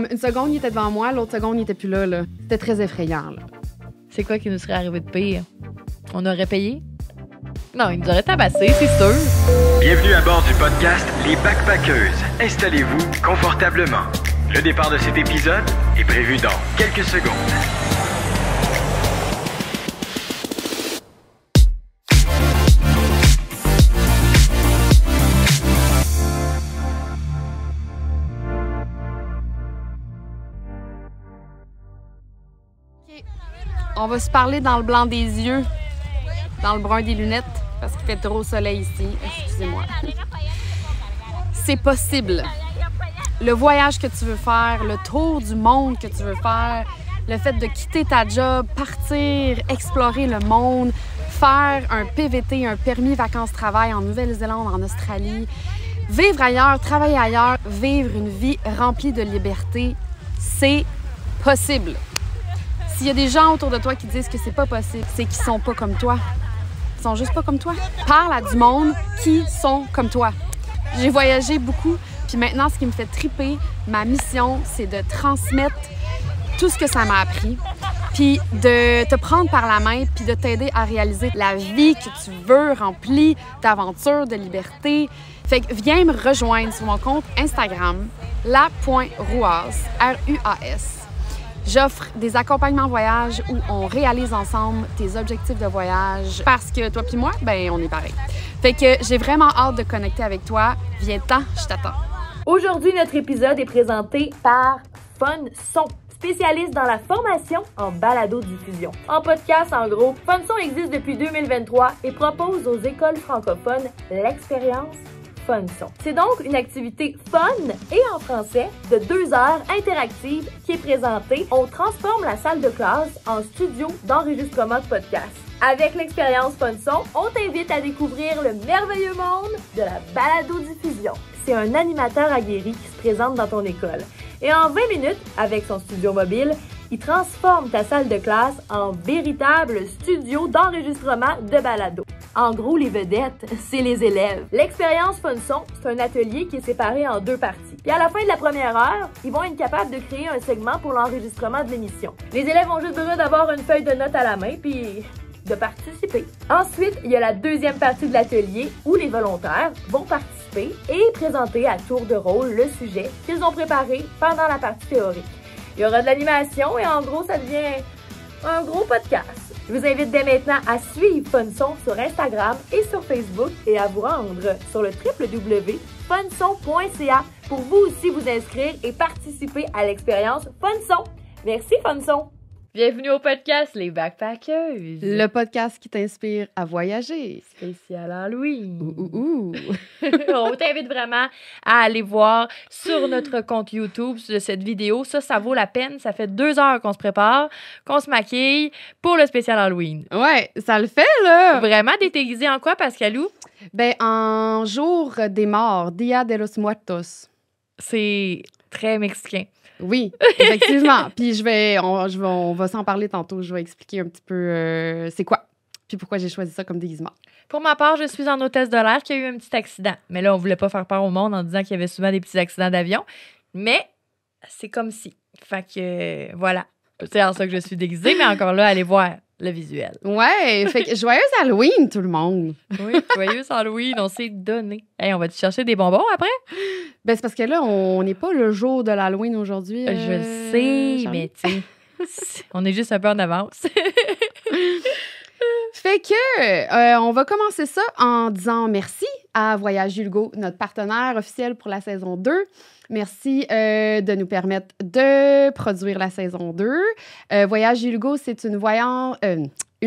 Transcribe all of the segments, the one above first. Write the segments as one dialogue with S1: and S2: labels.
S1: comme une seconde, il était devant moi, l'autre seconde, il était plus là. C'était très effrayant. Là.
S2: C'est quoi qui nous serait arrivé de pire? On aurait payé? Non, il nous aurait tabassé, c'est sûr.
S3: Bienvenue à bord du podcast Les Backpackeuses. Installez-vous confortablement. Le départ de cet épisode est prévu dans quelques secondes.
S1: On va se parler dans le blanc des yeux, dans le brun des lunettes, parce qu'il fait trop soleil ici. Excusez-moi. C'est possible. Le voyage que tu veux faire, le tour du monde que tu veux faire, le fait de quitter ta job, partir, explorer le monde, faire un PVT, un permis vacances-travail en Nouvelle-Zélande, en Australie, vivre ailleurs, travailler ailleurs, vivre une vie remplie de liberté, c'est possible. S'il y a des gens autour de toi qui disent que c'est pas possible, c'est qu'ils sont pas comme toi. Ils sont juste pas comme toi. Parle à du monde qui sont comme toi. J'ai voyagé beaucoup, puis maintenant, ce qui me fait triper, ma mission, c'est de transmettre tout ce que ça m'a appris, puis de te prendre par la main, puis de t'aider à réaliser la vie que tu veux, remplie d'aventures, de liberté. Fait que viens me rejoindre sur mon compte Instagram, la.ruas, R-U-A-S. J'offre des accompagnements voyage où on réalise ensemble tes objectifs de voyage parce que toi puis moi, ben on est pareil. Fait que j'ai vraiment hâte de connecter avec toi. Viens-t'en, je t'attends.
S4: Aujourd'hui, notre épisode est présenté par Funson, spécialiste dans la formation en balado-diffusion. En podcast, en gros, Funson existe depuis 2023 et propose aux écoles francophones l'expérience Funson. C'est donc une activité fun et en français de 2 heures interactive qui est présentée. On transforme la salle de classe en studio d'enregistrement de podcast. Avec l'expérience Funson, on t'invite à découvrir le merveilleux monde de la balado-diffusion. C'est un animateur aguerri qui se présente dans ton école. Et en 20 minutes, avec son studio mobile, il transforme ta salle de classe en véritable studio d'enregistrement de balado. En gros, les vedettes, c'est les élèves. L'expérience Funson, c'est un atelier qui est séparé en 2 parties. Puis à la fin de la première heure, ils vont être capables de créer un segment pour l'enregistrement de l'émission. Les élèves ont juste besoin d'avoir une feuille de notes à la main, puis de participer. Ensuite, il y a la deuxième partie de l'atelier où les volontaires vont participer et présenter à tour de rôle le sujet qu'ils ont préparé pendant la partie théorique. Il y aura de l'animation et en gros, ça devient un gros podcast. Je vous invite dès maintenant à suivre Funson sur Instagram et sur Facebook et à vous rendre sur le www.funson.ca pour vous aussi vous inscrire et participer à l'expérience Funson. Merci Funson!
S2: Bienvenue au podcast Les Backpackeuses.
S1: Le podcast qui t'inspire à voyager.
S2: Spécial Halloween.
S1: Ouh.
S2: On t'invite vraiment à aller voir sur notre compte YouTube de cette vidéo. Ça vaut la peine. Ça fait 2 heures qu'on se prépare, qu'on se maquille pour le spécial Halloween.
S1: Ouais, ça le fait, là.
S2: Vraiment déguisé en quoi, Pascalou?
S1: Ben, en jour des morts, Dia de los Muertos.
S2: C'est très mexicain.
S1: Oui, effectivement. Puis on va s'en parler tantôt. Je vais expliquer un petit peu c'est quoi, puis pourquoi j'ai choisi ça comme déguisement.
S2: Pour ma part, je suis en hôtesse de l'air qui a eu un petit accident. Mais là, on voulait pas faire peur au monde en disant qu'il y avait souvent des petits accidents d'avion. Mais c'est comme si. Fait que voilà. C'est en ça que je suis déguisée, mais encore là, allez voir le visuel.
S1: Ouais, fait que joyeux Halloween, tout le monde.
S2: Oui, joyeux Halloween, on s'est donné. Hey, on va-tu chercher des bonbons après?
S1: Ben, c'est parce que là, on n'est pas le jour de l'Halloween aujourd'hui.
S2: Je le sais,
S1: Charlie.
S2: mais tu sais, on est juste un peu en avance.
S1: Fait que on va commencer ça en disant merci à Voyage Hugo, notre partenaire officiel pour la saison 2. Merci de nous permettre de produire la saison 2. Voyage Hugo, c'est une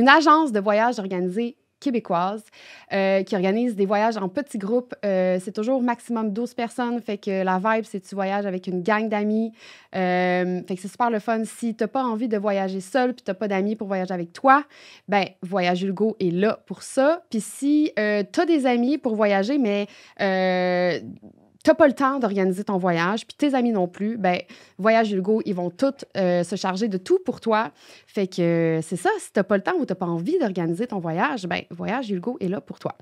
S1: agence de voyage organisée québécoise qui organise des voyages en petits groupes. C'est toujours maximum 12 personnes. Fait que la vibe, c'est que tu voyages avec une gang d'amis. Fait que c'est super le fun. Si tu n'as pas envie de voyager seul puis tu n'as pas d'amis pour voyager avec toi, ben Voyage Hugo est là pour ça. Puis si tu as des amis pour voyager, mais t'as pas le temps d'organiser ton voyage, puis tes amis non plus, ben Voyage Hulgo, ils vont tous se charger de tout pour toi. Fait que c'est ça, si t'as pas le temps ou t'as pas envie d'organiser ton voyage, ben Voyage Hulgo est là pour toi.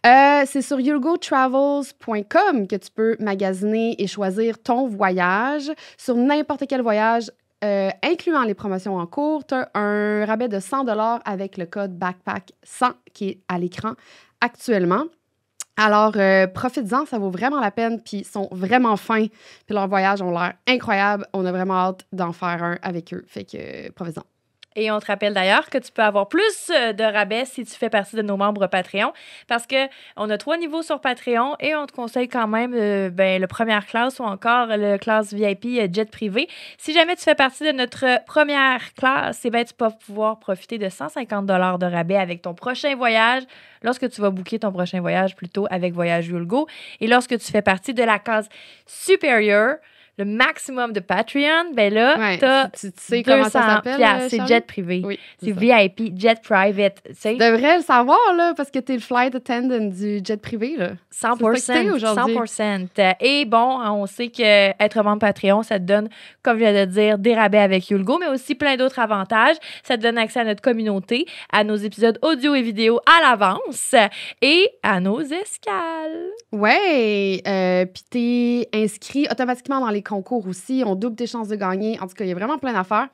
S1: C'est sur hulgotravels.com que tu peux magasiner et choisir ton voyage. Sur n'importe quel voyage, incluant les promotions en cours, tu as un rabais de 100 $ avec le code BACKPACK100 qui est à l'écran actuellement. Alors, profites-en, ça vaut vraiment la peine, puis ils sont vraiment fins, puis leurs voyages ont l'air incroyables. On a vraiment hâte d'en faire un avec eux, fait que profitez-en.
S2: Et on te rappelle d'ailleurs que tu peux avoir plus de rabais si tu fais partie de nos membres Patreon, parce qu'on a 3 niveaux sur Patreon et on te conseille quand même le première classe ou encore le classe VIP jet privé. Si jamais tu fais partie de notre première classe, tu vas pouvoir profiter de 150 $ de rabais avec ton prochain voyage, lorsque tu vas booker ton prochain voyage plutôt avec Voyage Hulgo. Et lorsque tu fais partie de la case supérieure, le maximum de Patreon, ben là, t'as
S1: tu sais comment ça s'appelle,
S2: c'est
S1: Charlie?
S2: jet privé.
S1: Oui,
S2: c'est VIP, jet private. Tu sais.
S1: Tu devrais le savoir, là, parce que t'es le flight attendant du jet privé, là.
S2: 100%, aujourd'hui. 100%. Et bon, on sait qu'être membre Patreon, ça te donne, comme je viens de dire, des rabais avec Hulgo, mais aussi plein d'autres avantages. Ça te donne accès à notre communauté, à nos épisodes audio et vidéo à l'avance et à nos escales.
S1: Ouais, puis t'es inscrit automatiquement dans les concours aussi. On double tes chances de gagner. En tout cas, il y a vraiment plein d'affaires.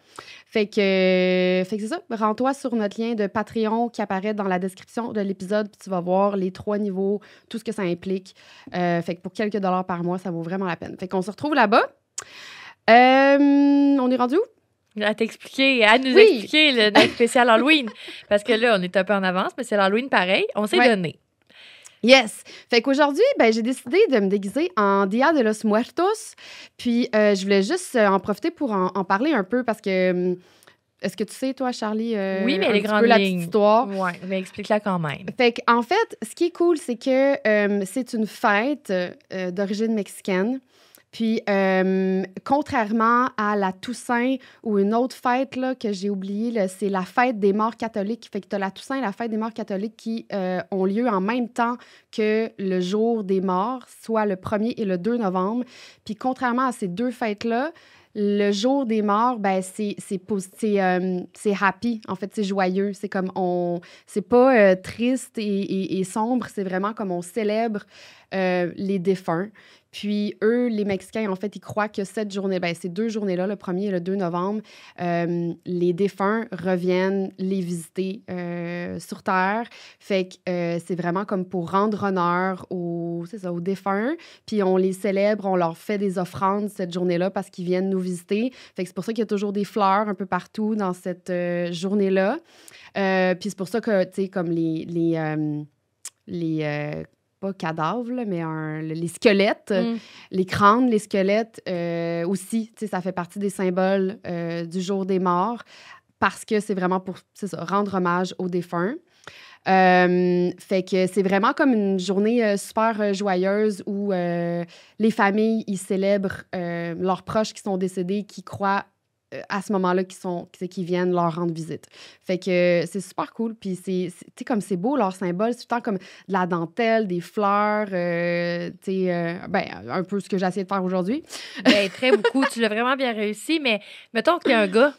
S1: Fait que c'est ça. Rends-toi sur notre lien de Patreon qui apparaît dans la description de l'épisode, puis tu vas voir les 3 niveaux, tout ce que ça implique. Fait que pour quelques dollars par mois, ça vaut vraiment la peine. Fait qu'on se retrouve là-bas. On est rendu où?
S2: À nous expliquer notre spécial Halloween. Parce que là, on est un peu en avance, mais c'est l'Halloween pareil. On s'est donné.
S1: Yes! Fait qu'aujourd'hui, j'ai décidé de me déguiser en Dia de los Muertos. Puis, je voulais juste en profiter pour en parler un peu parce que... Est-ce que tu sais, toi, Charlie,
S2: oui, mais
S1: un
S2: les
S1: petit
S2: grandes
S1: peu la
S2: lignes.
S1: petite histoire?
S2: Oui, mais explique-la quand même.
S1: Fait qu'en fait, ce qui est cool, c'est que c'est une fête d'origine mexicaine. Puis, contrairement à la Toussaint ou une autre fête là, que j'ai oubliée, là, c'est la fête des morts catholiques. Fait que tu as la Toussaint et la fête des morts catholiques qui ont lieu en même temps que le jour des morts, soit le 1er et le 2 novembre. Puis, contrairement à ces deux fêtes-là, le jour des morts, c'est happy. En fait, c'est joyeux. C'est comme c'est pas triste et sombre. C'est vraiment comme on célèbre les défunts. Puis eux, les Mexicains, en fait, ils croient que cette journée, ces 2 journées-là, le 1er et le 2 novembre, les défunts reviennent les visiter sur Terre. Fait que c'est vraiment comme pour rendre honneur aux défunts. Puis on les célèbre, on leur fait des offrandes cette journée-là parce qu'ils viennent nous visiter. Fait que c'est pour ça qu'il y a toujours des fleurs un peu partout dans cette journée-là. Puis c'est pour ça que, tu sais, comme les pas cadavres, là, mais les squelettes, les crânes, les squelettes aussi, tu sais, ça fait partie des symboles du jour des morts parce que c'est vraiment pour, rendre hommage aux défunts. Fait que c'est vraiment comme une journée super joyeuse où les familles, ils célèbrent leurs proches qui sont décédés, qui croient à ce moment-là qui viennent leur rendre visite. Fait que c'est super cool. Puis c'est comme c'est beau, leur symbole. C'est tout le temps comme de la dentelle, des fleurs, un peu ce que j'ai essayé de faire aujourd'hui.
S2: Très beaucoup. Tu l'as vraiment bien réussi. Mais mettons qu'il y a un gars.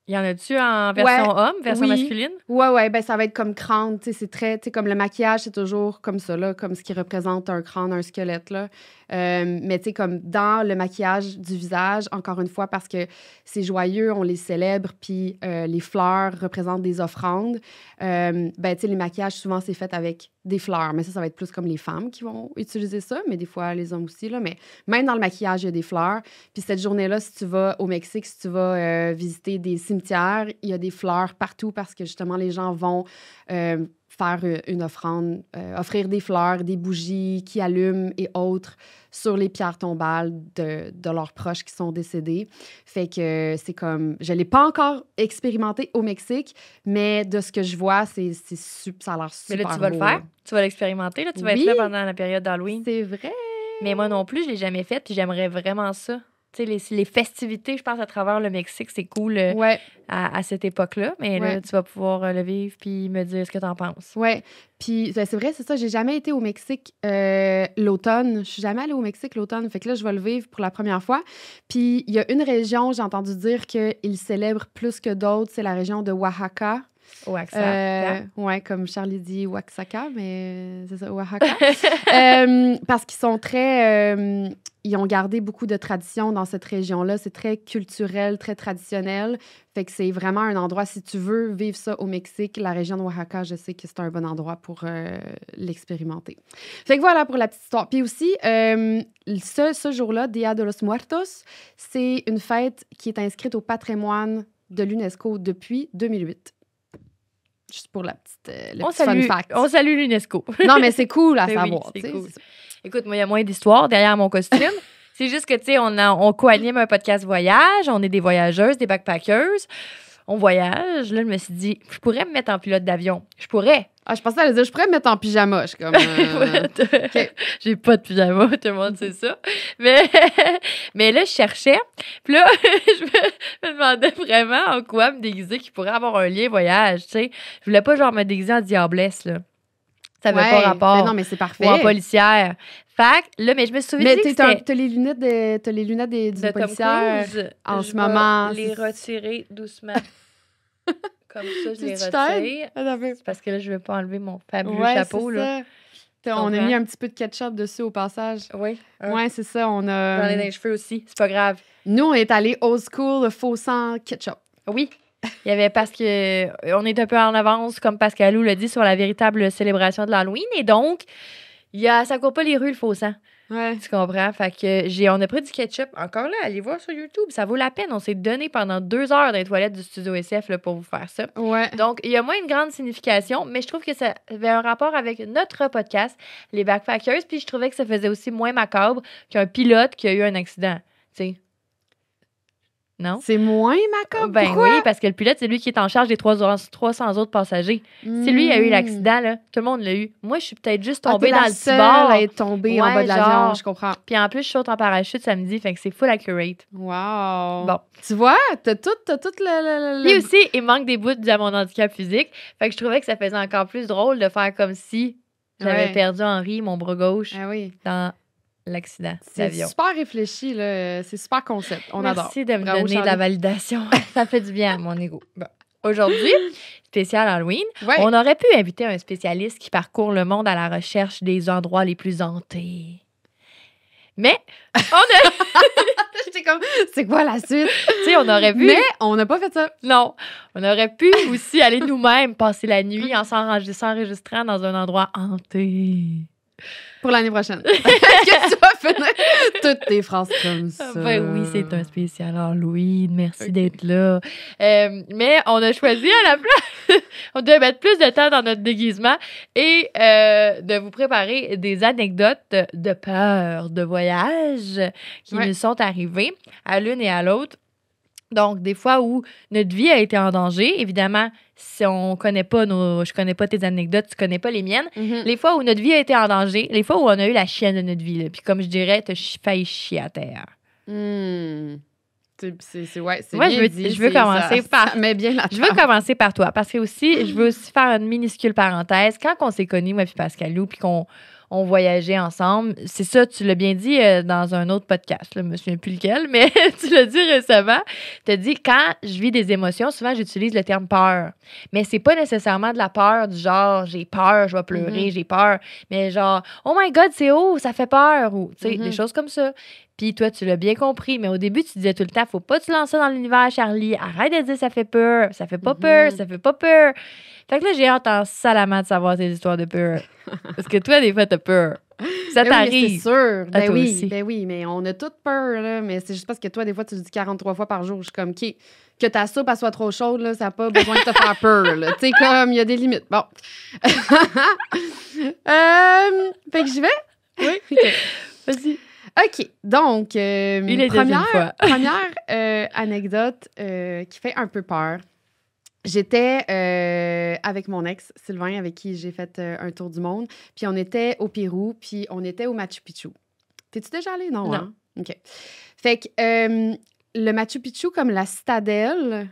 S2: Y en a-tu en version homme, version masculine?
S1: Ouais, ça va être comme crâne, tu sais, c'est très, tu sais, comme le maquillage, c'est toujours comme ça, là, comme ce qui représente un crâne, un squelette, là. Mais tu sais, comme dans le maquillage du visage, encore une fois, parce que c'est joyeux, on les célèbre, puis les fleurs représentent des offrandes. Tu sais, les maquillages, souvent, c'est fait avec des fleurs, mais ça va être plus comme les femmes qui vont utiliser ça, mais des fois, les hommes aussi, là. Mais même dans le maquillage, il y a des fleurs. Puis cette journée-là, si tu vas au Mexique, si tu vas visiter des cimetières, il y a des fleurs partout parce que, justement, les gens vont faire une offrande, offrir des fleurs, des bougies qui allument et autres sur les pierres tombales de leurs proches qui sont décédés. Fait que c'est comme... Je ne l'ai pas encore expérimenté au Mexique, mais de ce que je vois, ça a l'air super beau.
S2: Mais là, tu vas le faire? Tu vas l'expérimenter? Là, tu vas être là pendant la période d'Halloween?
S1: C'est vrai!
S2: Mais moi non plus, je ne l'ai jamais fait, puis j'aimerais vraiment ça. tu sais, les festivités, je pense, à travers le Mexique, c'est cool
S1: Ouais.
S2: à cette époque-là. Mais là,
S1: Ouais.
S2: tu vas pouvoir le vivre puis me dire ce que t'en penses.
S1: Ouais. Puis c'est vrai, c'est ça. J'ai jamais été au Mexique l'automne. Je suis jamais allée au Mexique l'automne. Fait que là, je vais le vivre pour la première fois. Puis il y a une région, j'ai entendu dire qu'ils célèbrent plus que d'autres. C'est la région de Oaxaca.
S2: Oaxaca.
S1: Ouais, comme Charlie dit Oaxaca, mais c'est ça, Oaxaca. Parce qu'ils sont très... ils ont gardé beaucoup de traditions dans cette région-là. C'est très culturel, très traditionnel. Fait que c'est vraiment un endroit, si tu veux vivre ça au Mexique, la région de Oaxaca, je sais que c'est un bon endroit pour l'expérimenter. Fait que voilà pour la petite histoire. Puis aussi, ce jour-là, Dia de los Muertos, c'est une fête qui est inscrite au patrimoine de l'UNESCO depuis 2008. Juste pour la petite, le petit fun fact.
S2: On salue l'UNESCO.
S1: Non, mais c'est cool à
S2: Oui,
S1: savoir.
S2: c'est
S1: tu sais,
S2: cool.
S1: c'est ça.
S2: Écoute, moi, il y a moins d'histoire derrière mon costume. C'est juste que, tu sais, on co-anime un podcast voyage. On est des voyageuses, des backpackers. On voyage. Là, je me suis dit, je pourrais me mettre en pilote d'avion. Je pourrais.
S1: Ah, je pensais à dire, je pourrais me mettre en pyjama. Je suis comme... OK.
S2: J'ai pas de pyjama, tout le monde sait ça. Mais là, je cherchais. Puis là, je me demandais vraiment en quoi me déguiser qui pourrait avoir un lien voyage, tu sais. Je voulais pas, genre, me déguiser en diablesse, là. Ça avait pas rapport.
S1: Mais non, mais c'est parfait.
S2: Ou en policière. Fait que, là, mais je me souviens
S1: Mais
S2: que
S1: t'as les lunettes, du
S2: de Tom
S1: policière
S2: Cruise.
S1: en
S2: Je
S1: ce moment.
S2: vais les retirer doucement. Comme ça, je les
S1: Tu t'aides?
S2: retire.
S1: Ah,
S2: C'est parce que là, je veux pas enlever mon fabuleux
S1: ouais,
S2: chapeau,
S1: c'est
S2: là.
S1: ça. On a mis un petit peu de ketchup dessus au passage.
S2: Oui.
S1: Ouais, c'est ça. On
S2: J'en ai
S1: a...
S2: dans les cheveux aussi. C'est pas grave.
S1: Nous, on est allé old school, faux sang ketchup.
S2: Oui. Il y avait parce que on est un peu en avance, comme Pascalou l'a dit, sur la véritable célébration de l'Halloween. Et donc, ça court pas les rues, le faux sang.
S1: Ouais.
S2: Tu comprends? Fait que on a pris du ketchup. Encore là, allez voir sur YouTube. Ça vaut la peine. On s'est donné pendant 2 heures dans les toilettes du studio SF là, pour vous faire ça.
S1: Ouais.
S2: Donc, il y a moins une grande signification, mais je trouve que ça avait un rapport avec notre podcast, les Backpackers, puis je trouvais que ça faisait aussi moins macabre qu'un pilote qui a eu un accident. Tu sais? Non?
S1: C'est moins macabre.
S2: Ben
S1: Pourquoi?
S2: oui, parce que le pilote, c'est lui qui est en charge des 300 autres passagers. C'est lui qui a eu l'accident, là. Tout le monde l'a eu. Moi, je suis peut-être juste tombée dans le petit bord.
S1: à être tombée en
S2: Ouais,
S1: bas de l'avion,
S2: genre.
S1: je comprends.
S2: Puis en plus, je saute en parachute samedi, fait que c'est full accurate.
S1: Wow.
S2: Bon.
S1: Tu vois, t'as tout le...
S2: Puis aussi, il manque des bouts à mon handicap physique. Fait que je trouvais que ça faisait encore plus drôle de faire comme si j'avais
S1: Ouais.
S2: perdu Henri, mon bras gauche,
S1: Ah oui.
S2: dans l'accident
S1: C'est
S2: d'avion.
S1: super réfléchi, là. C'est super concept. On adore.
S2: Merci de me
S1: Bravo,
S2: donner de la
S1: Charlie.
S2: validation. Ça fait du bien à mon ego. Bon. Aujourd'hui, spécial Halloween,
S1: Ouais.
S2: on aurait pu inviter un spécialiste qui parcourt le monde à la recherche des endroits les plus hantés. Mais,
S1: J'étais comme, c'est quoi la suite?
S2: tu sais, on aurait pu...
S1: Mais on n'a pas fait ça.
S2: Non, on aurait pu aussi aller nous-mêmes passer la nuit en s'enregistrant dans un endroit hanté.
S1: Pour l'année prochaine. Que tu vas finir toutes tes phrases comme ça.
S2: Ben oui, c'est un spécial Halloween. Merci d'être là. Mais on a choisi à la place, on devait mettre plus de temps dans notre déguisement et de vous préparer des anecdotes de peur de voyage qui nous sont arrivées à l'une et à l'autre. Donc, des fois où notre vie a été en danger, évidemment, si on connaît pas je connais pas tes anecdotes, tu connais pas les miennes.
S1: Mhm.
S2: Les fois où notre vie a été en danger, les fois où on a eu la chienne de notre vie, là. Puis comme je dirais, t'as failli chier à terre.
S1: C'est
S2: Moi,
S1: bien
S2: je veux
S1: dit,
S2: commencer par-
S1: Ça met bien la
S2: Je veux commencer par toi, parce que aussi, je veux aussi faire une minuscule parenthèse. Quand on s'est connus, moi puis Pascalou, puis qu'on voyageait ensemble, c'est ça, tu l'as bien dit dans un autre podcast, là, je me souviens plus lequel, mais tu l'as dit récemment. Tu as dit, quand je vis des émotions, souvent j'utilise le terme peur. Mais c'est pas nécessairement de la peur du genre, j'ai peur, je vais pleurer, j'ai peur. Mais genre, oh my God, c'est haut, ça fait peur. Ou, tu sais, des choses comme ça. Puis toi, tu l'as bien compris, mais au début, tu disais tout le temps, faut pas te lancer dans l'univers, Charlie. Arrête de dire ça fait peur, ça fait pas peur, ça fait pas peur. Fait que là, j'ai hâte en salamant de savoir tes histoires de peur. Parce que toi, des fois, t'as peur. Ça
S1: Ben oui,
S2: t'arrive.
S1: c'est sûr.
S2: À
S1: Ben
S2: toi
S1: oui,
S2: aussi.
S1: ben oui, mais on a toute peur, là. Mais c'est juste parce que toi, des fois, tu le dis 43 fois par jour. Je suis comme, OK, que ta soupe, elle soit trop chaude, là, ça n'a pas besoin de te faire peur, là. Tu sais, comme, il y a des limites. Bon. Fait que j'y vais?
S2: Oui.
S1: Vas-y. OK. Donc,
S2: Une et deuxième fois.
S1: première anecdote qui fait un peu peur. J'étais avec mon ex, Sylvain, avec qui j'ai fait un tour du monde. Puis on était au Pérou, puis on était au Machu Picchu. T'es-tu déjà allé? Non,
S2: Non.
S1: hein? OK. Fait que le Machu Picchu, comme la citadelle,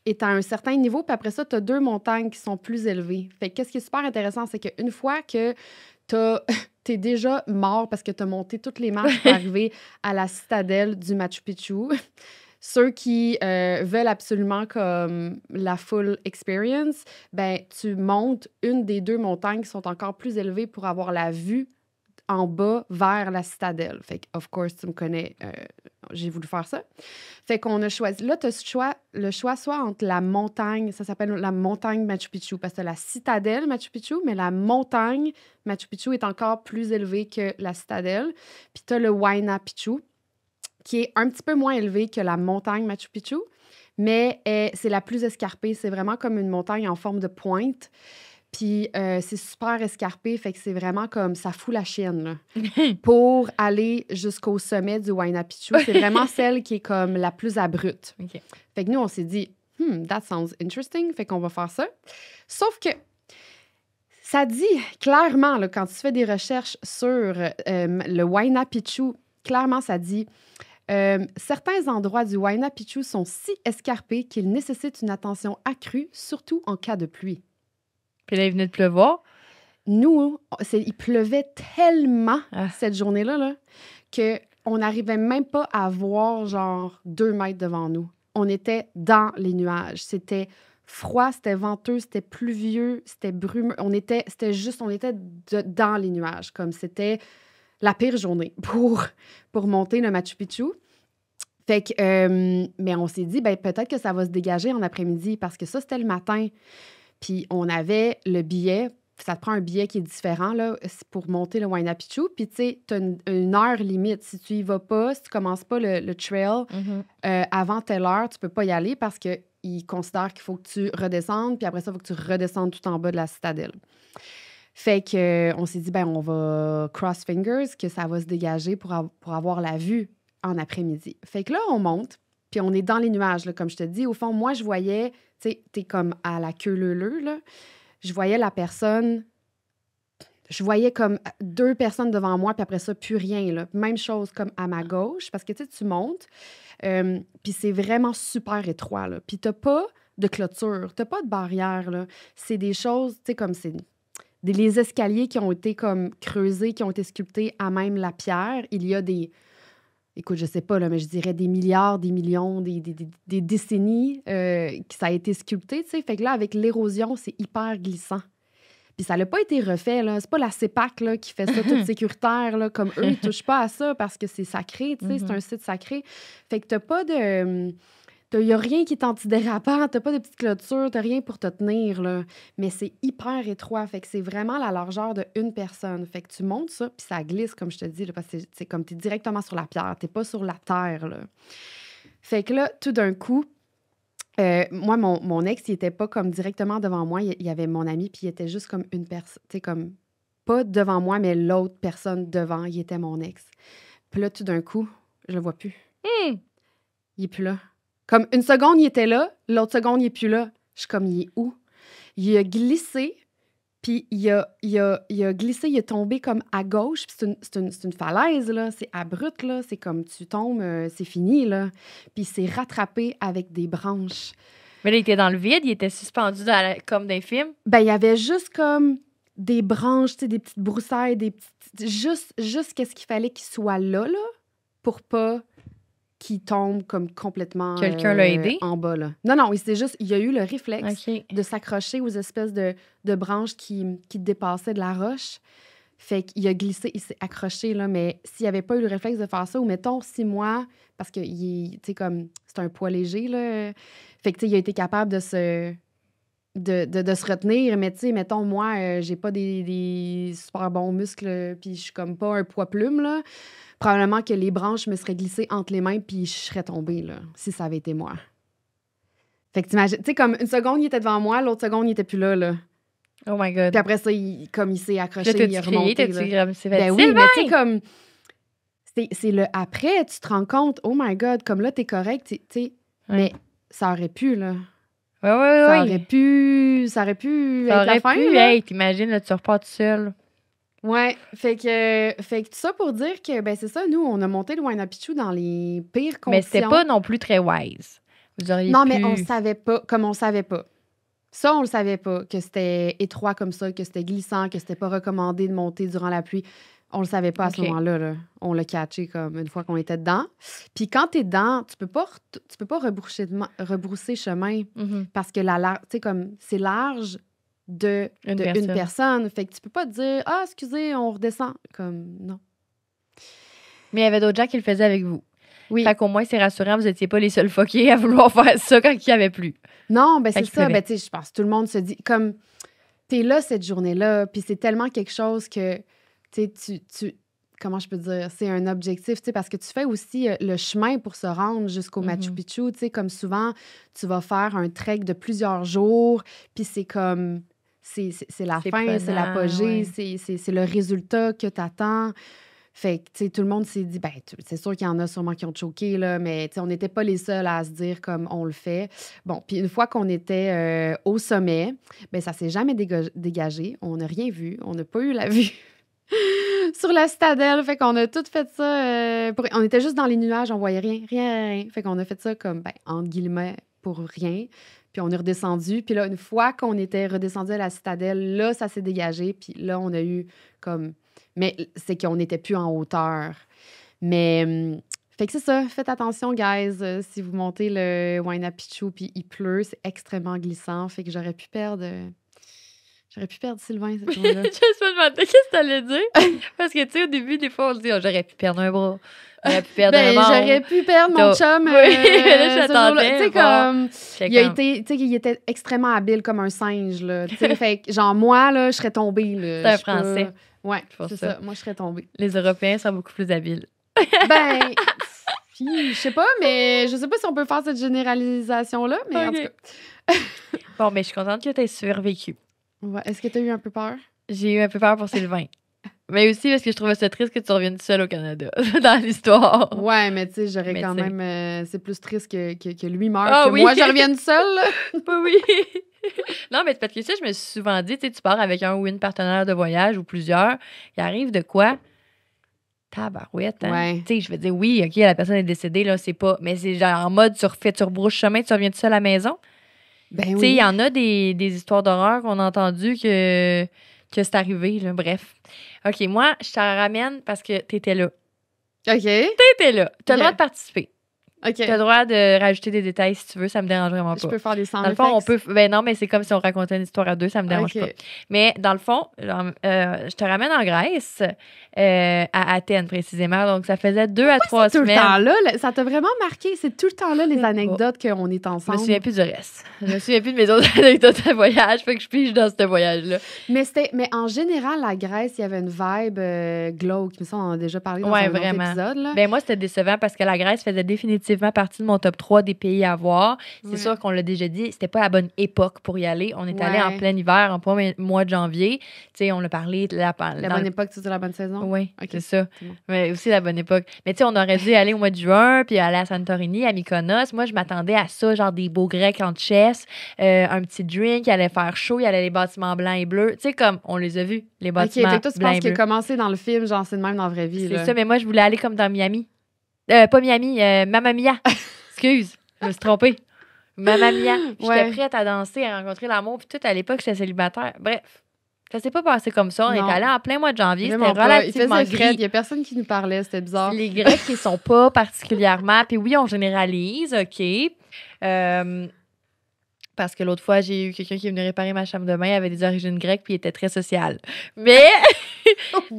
S1: est à un certain niveau, puis après ça, tu as 2 montagnes qui sont plus élevées. Fait que qu'est-ce qui est super intéressant, c'est qu'une fois que t'es déjà mort parce que tu as monté toutes les marches pour arriver à la citadelle du Machu Picchu, ceux qui veulent absolument comme la full experience, ben tu montes une des 2 montagnes qui sont encore plus élevées pour avoir la vue en bas vers la citadelle. Fait que, of course, tu me connais, j'ai voulu faire ça. Fait qu'on a choisi... Là, tu as le choix soit entre la montagne, ça s'appelle la montagne Machu Picchu, parce que la citadelle Machu Picchu, mais la montagne Machu Picchu est encore plus élevée que la citadelle. Puis tu as le Huayna Picchu, qui est un petit peu moins élevé que la montagne Machu Picchu, mais c'est la plus escarpée. C'est vraiment comme une montagne en forme de pointe. Puis c'est super escarpé, fait que c'est vraiment comme ça fout la chienne là. Pour aller jusqu'au sommet du Huayna Picchu. C'est vraiment celle qui est comme la plus abrupte.
S2: OK.
S1: Fait que nous, on s'est dit, that sounds interesting, fait qu'on va faire ça. Sauf que ça dit clairement, là, quand tu fais des recherches sur le Huayna Picchu, clairement, ça dit certains endroits du Huayna Picchu sont si escarpés qu'ils nécessitent une attention accrue, surtout en cas de pluie.
S2: Puis là, il venait de pleuvoir.
S1: Nous, il pleuvait tellement cette journée-là là, qu'on n'arrivait même pas à voir genre 2 mètres devant nous. On était dans les nuages. C'était froid, c'était venteux, c'était pluvieux, c'était brumeux. On était dans les nuages. Comme c'était la pire journée pour monter le Machu Picchu. Fait que, mais on s'est dit, ben, peut-être que ça va se dégager en après-midi parce que ça, c'était le matin. Puis on avait le billet, ça te prend un billet qui est différent là, pour monter le Huayna Picchu. Puis tu sais, tu as une heure limite. Si tu y vas pas, si tu commences pas le trail avant telle heure, tu peux pas y aller parce qu'ils considèrent qu'il faut que tu redescendes. Puis après ça, il faut que tu redescendes tout en bas de la citadelle. Fait qu'on s'est dit, ben on va cross fingers que ça va se dégager pour avoir la vue en après-midi. Fait que là, on monte. Puis on est dans les nuages, là, comme je te dis. Au fond, moi, je voyais, tu sais, t'es comme à la queue leu-leu, là. Je voyais la personne, je voyais comme 2 personnes devant moi, puis après ça, plus rien, là. Même chose comme à ma gauche, parce que, tu sais, tu montes, puis c'est vraiment super étroit, là. Puis t'as pas de clôture, t'as pas de barrière, là. C'est des choses, tu sais, comme c'est... les escaliers qui ont été comme creusés, qui ont été sculptés à même la pierre. Il y a des... Écoute, je sais pas, là, mais je dirais des milliards, des millions, des décennies que ça a été sculpté, tu sais. Fait que là, avec l'érosion, c'est hyper glissant. Puis ça n'a pas été refait, là. C'est pas la CEPAC, là, qui fait ça toute sécuritaire, là, comme eux, ils touchent pas à ça parce que c'est sacré, tu sais, c'est un site sacré. Fait que t'as pas de... Il n'y a rien qui est antidérapant, t'as pas de petite clôture, t'as rien pour te tenir, là. Mais c'est hyper étroit, fait que c'est vraiment la largeur de 1 personne. Fait que tu montes ça, puis ça glisse, comme je te dis, là, parce que c'est comme t'es directement sur la pierre, t'es pas sur la terre, là. Fait que là, tout d'un coup, moi, mon ex, il était pas comme directement devant moi, il y avait mon ami, puis il était juste comme une personne, tu sais, comme, pas devant moi, mais l'autre personne devant, il était mon ex. Puis là, tout d'un coup, je le vois plus. Il est plus là. Comme 1 seconde, il était là, l'autre seconde, il n'est plus là. Je suis comme, il est où? Il a glissé, puis il a glissé, il est tombé comme à gauche, puis c'est une falaise, là, c'est abrupt, là, c'est comme tu tombes, c'est fini, là. Puis il s'est rattrapé avec des branches.
S2: Mais là, il était dans le vide, il était suspendu comme dans les films.
S1: Ben, il y avait juste comme des branches, tu sais, des petites broussailles, des petites... Juste qu'est-ce qu'il fallait qu'il soit là, pour pas... qui tombe comme complètement
S2: Quelqu'un l'a aidé?
S1: En bas, là. Non, il a eu le réflexe
S2: OK.
S1: de s'accrocher aux espèces de branches qui dépassaient de la roche. Fait qu'il a glissé, il s'est accroché, là, mais s'il n'avait pas eu le réflexe de faire ça, ou mettons 6 mois, parce que, tu sais, comme, c'est un poids léger, là, fait que, tu sais, il a été capable de se retenir, mais tu sais, mettons, moi, j'ai pas des super bons muscles, puis je suis comme pas un poids plume, là. Probablement que les branches me seraient glissées entre les mains puis je serais tombée, là, si ça avait été moi. Fait que t'imagines, tu sais, comme 1 seconde, il était devant moi, l'autre seconde, il était plus là, là.
S2: Oh my God.
S1: Puis après ça, il s'est accroché,
S2: Là,
S1: il est remonté, là.
S2: C'est
S1: Ben
S2: facile,
S1: oui, mais tu sais, comme... C'est le après, tu te rends compte, oh my God, comme là, t'es correct, tu sais, mais ça aurait pu, là.
S2: Ouais.
S1: Ça aurait pu être la fin,
S2: pu,
S1: là.
S2: hey, t'imagines, là, tu repars tout seul.
S1: Ouais, fait que tout ça pour dire que, ben c'est ça, nous, on a monté le Huayna-Picchu dans les pires conditions.
S2: Mais c'était pas non plus très wise. Vous auriez
S1: Non,
S2: pu...
S1: mais on savait pas, comme on savait pas. Ça, on le savait pas, que c'était étroit comme ça, que c'était glissant, que c'était pas recommandé de monter durant la pluie. On le savait pas à ce
S2: OK.
S1: moment-là, là. On l'a catché comme une fois qu'on était dedans. Puis quand t'es dedans, tu peux pas rebrousser chemin
S2: Mhm.
S1: parce que tu sais, comme c'est large de une personne. Fait que tu peux pas te dire, ah, excusez, on redescend. Comme, non.
S2: Mais il y avait d'autres gens qui le faisaient avec vous.
S1: Oui.
S2: Fait qu'au moins, c'est rassurant, vous étiez pas les seuls fuckés à vouloir faire ça quand il n'y avait plus.
S1: Non, ben
S2: Fait
S1: c'est
S2: qu'il
S1: ça.
S2: pleuvait.
S1: Ben, tu sais, je pense que tout le monde se dit, comme, t'es là cette journée-là, puis c'est tellement quelque chose que, tu sais, comment je peux dire, c'est un objectif, tu sais, parce que tu fais aussi le chemin pour se rendre jusqu'au Machu Picchu, tu sais, comme souvent, tu vas faire un trek de plusieurs jours, puis c'est comme, c'est la
S2: C'est
S1: fin, c'est
S2: prenant,
S1: l'apogée,
S2: ouais.
S1: c'est le résultat que t'attends. Fait que, tu sais, tout le monde s'est dit, ben, c'est sûr qu'il y en a sûrement qui ont choqué, là, mais, tu sais, on n'était pas les seuls à se dire comme on le fait. Bon, puis une fois qu'on était au sommet, ben, ça s'est jamais dégagé. On n'a rien vu. On n'a pas eu la vue sur la citadelle. Fait qu'on a tout fait ça. On était juste dans les nuages, on voyait rien. Fait qu'on a fait ça comme, ben, entre guillemets, pour rien. Puis on est redescendu. Puis là, une fois qu'on était redescendu à la citadelle, là, ça s'est dégagé. Puis là, on a eu comme... Mais c'est qu'on n'était plus en hauteur. Mais, fait que c'est ça. Faites attention, guys. Si vous montez le Huayna Picchu puis il pleut, c'est extrêmement glissant. Fait que j'aurais pu perdre Sylvain cette journée-là.
S2: Je me demandais qu'est-ce que t'allais dire. Parce que, tu sais, au début, des fois, on se dit, oh, j'aurais pu perdre un bras. J'aurais pu perdre un membre.
S1: J'aurais pu perdre mon chum.
S2: Oui, là,
S1: ce
S2: j'attendais,
S1: jour-là. Tu sais,
S2: voir.
S1: comme...
S2: J'étais comme-
S1: Il était extrêmement habile comme un singe, là. Tu sais, fait que, genre, moi, là, je serais tombée, là.
S2: C'est un
S1: Je sais pas.
S2: Français.
S1: Ouais,
S2: Pour
S1: c'est
S2: ça.
S1: ça. Moi, je serais tombée.
S2: Les Européens sont beaucoup plus habiles.
S1: Ben, je sais pas, mais je sais pas si on peut faire cette généralisation-là, mais en
S2: Ok.
S1: tout cas.
S2: Bon, mais je suis contente que tu aies survécu.
S1: Ouais. Est-ce que tu as eu un peu peur?
S2: J'ai eu un peu peur pour Sylvain. Mais aussi parce que je trouvais ça triste que tu reviennes seul au Canada dans l'histoire.
S1: Ouais, mais tu sais, j'aurais
S2: Mais
S1: quand
S2: tu sais.
S1: même. C'est plus triste que lui meure,
S2: Ah
S1: que
S2: oui.
S1: moi, je revienne seule. là.
S2: Bah oui. Non, mais c'est parce que ça, je me suis souvent dit, tu sais, tu pars avec un ou une partenaire de voyage ou plusieurs, il arrive de quoi? Tabarouette, hein?
S1: Ouais.
S2: Tu sais, je veux dire, oui, OK, la personne est décédée, là, c'est pas... Mais c'est genre en mode, tu rebrousses chemin, tu reviens tout seul à la maison.
S1: Ben
S2: Tu sais, il
S1: oui.
S2: y en a des histoires d'horreur qu'on a entendues que c'est arrivé, là. Bref. OK, moi, je te ramène parce que t'étais là.
S1: OK.
S2: T'étais là. T'as le
S1: OK.
S2: droit de participer.
S1: OK.
S2: T'as le droit de rajouter des détails si tu veux, ça me dérange vraiment
S1: Je
S2: pas.
S1: peux faire des sound
S2: Dans le fond, on
S1: effects?
S2: peut. Ben non, mais c'est comme si on racontait une histoire à deux, ça me dérange
S1: OK.
S2: pas. Mais dans le fond, je te ramène en Grèce, à Athènes précisément. Donc, ça faisait 2 à 3
S1: Tout le
S2: semaines.
S1: temps là, ça t'a vraiment marqué. C'est tout le temps là, les
S2: sais pas.
S1: anecdotes qu'on est
S2: Je me
S1: ensemble.
S2: souviens plus du reste. Je me souviens plus de mes autres anecdotes de voyage. Fait que je pige dans ce voyage-là.
S1: Mais en général, la Grèce, il y avait une vibe glauque. Mais ça, on en a déjà parlé dans
S2: Ouais,
S1: un autre
S2: vraiment.
S1: épisode. Là.
S2: Ben moi, c'était décevant parce que la Grèce faisait définitivement partie de mon top 3 des pays à voir. C'est
S1: Ouais.
S2: sûr qu'on l'a déjà dit, c'était pas la bonne époque pour y aller. On est allé
S1: Ouais.
S2: en plein hiver, en plein mois de janvier. Tu sais, on a parlé de
S1: La bonne époque, tu dis la bonne saison?
S2: Oui,
S1: Ok,
S2: c'est ça.
S1: c'est bon.
S2: Mais aussi la bonne époque. Mais tu sais, on aurait dû aller au mois de juin, puis aller à Santorini, à Mykonos. Moi, je m'attendais à ça, genre des beaux grecs en chess, un petit drink, il allait faire chaud, il y allait les bâtiments blancs et bleus. Tu sais, comme on les a vus, les
S1: OK,
S2: bâtiments
S1: fait que toi, tu
S2: blancs
S1: penses
S2: et
S1: que
S2: bleus.
S1: commencer dans le film, genre, c'est le même dans la vraie vie.
S2: C'est
S1: là.
S2: ça, mais moi, je voulais aller comme dans Miami. Pas Miami, Mamma Mia. Excuse, je me suis trompée. Mamma Mia. Puis
S1: Ouais.
S2: j'étais prête à danser, à rencontrer l'amour, puis tout, à l'époque, j'étais célibataire. Bref, ça s'est pas passé comme ça. On
S1: Non.
S2: est allé en plein mois de janvier, c'était
S1: Vraiment pas. Il
S2: relativement
S1: faisait frais.
S2: gris.
S1: Il y a personne qui nous parlait. C'était bizarre.
S2: Les Grecs, ils sont pas particulièrement. Puis oui, on généralise, OK. Parce que l'autre fois, j'ai eu quelqu'un qui est venu réparer ma chambre de bain, il avait des origines grecques, puis il était très social. Mais,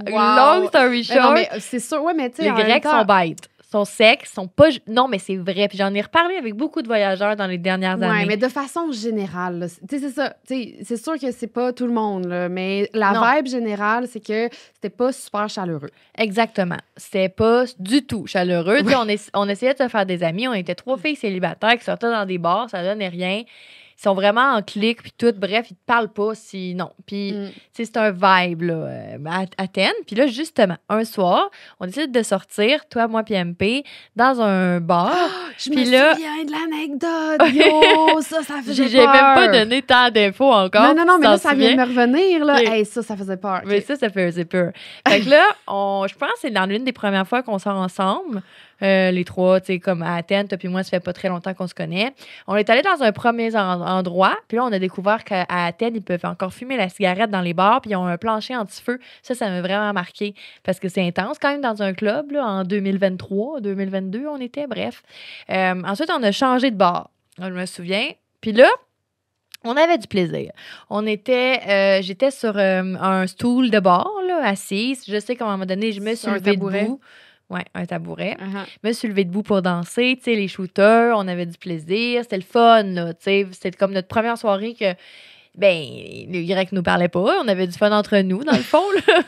S2: long story
S1: Mais non,
S2: short,
S1: mais c'est sûr. Ouais, mais tu sais,
S2: les
S1: en même
S2: Grecs
S1: temps-
S2: sont bêtes. Sont secs, sont pas. Non, mais c'est vrai. Puis j'en ai reparlé avec beaucoup de voyageurs dans les dernières
S1: Ouais,
S2: années.
S1: mais de façon générale, là, tu sais, c'est ça. Tu sais, c'est sûr que c'est pas tout le monde, là, mais la
S2: Non.
S1: vibe générale, c'est que c'était pas super chaleureux.
S2: Exactement. C'était pas du tout chaleureux. Tu sais, on essayait de se faire des amis. On était 3 filles célibataires qui sortaient dans des bars. Ça donnait rien. Ils sont vraiment en clic, puis tout. Bref, ils te parlent pas sinon. Puis, tu sais, c'est un vibe, là, à Athènes. Puis là, justement, un soir, on décide de sortir, toi, moi, puis MP, dans un bar.
S1: Je me souviens de l'anecdote. Yo, ça faisait peur.
S2: J'ai même pas donné tant d'infos encore.
S1: Non, mais là, ça vient de me revenir, là.
S2: Okay.
S1: Hey, ça faisait peur.
S2: Mais ça faisait peur. Fait que là, je pense que c'est dans l'une des premières fois qu'on sort ensemble. Les trois, tu sais, comme à Athènes, toi puis moi, ça fait pas très longtemps qu'on se connaît. On est allé dans un premier endroit, puis là, on a découvert qu'à Athènes, ils peuvent encore fumer la cigarette dans les bars, puis ils ont un plancher anti-feu. Ça m'a vraiment marqué, parce que c'est intense quand même dans un club, là, en 2023, 2022, on était, bref. Ensuite, on a changé de bar, je me souviens. Puis là, on avait du plaisir. J'étais sur un stool de bar, là, assise. Je sais qu'à un moment donné, je me suis levée debout. Oui, un tabouret. Je me suis levée debout pour danser, tu sais, les shooters, on avait du plaisir, c'était le fun, là, tu sais, c'était comme notre première soirée que, les Grecs nous parlaient pas, on avait du fun entre nous, dans le fond, là.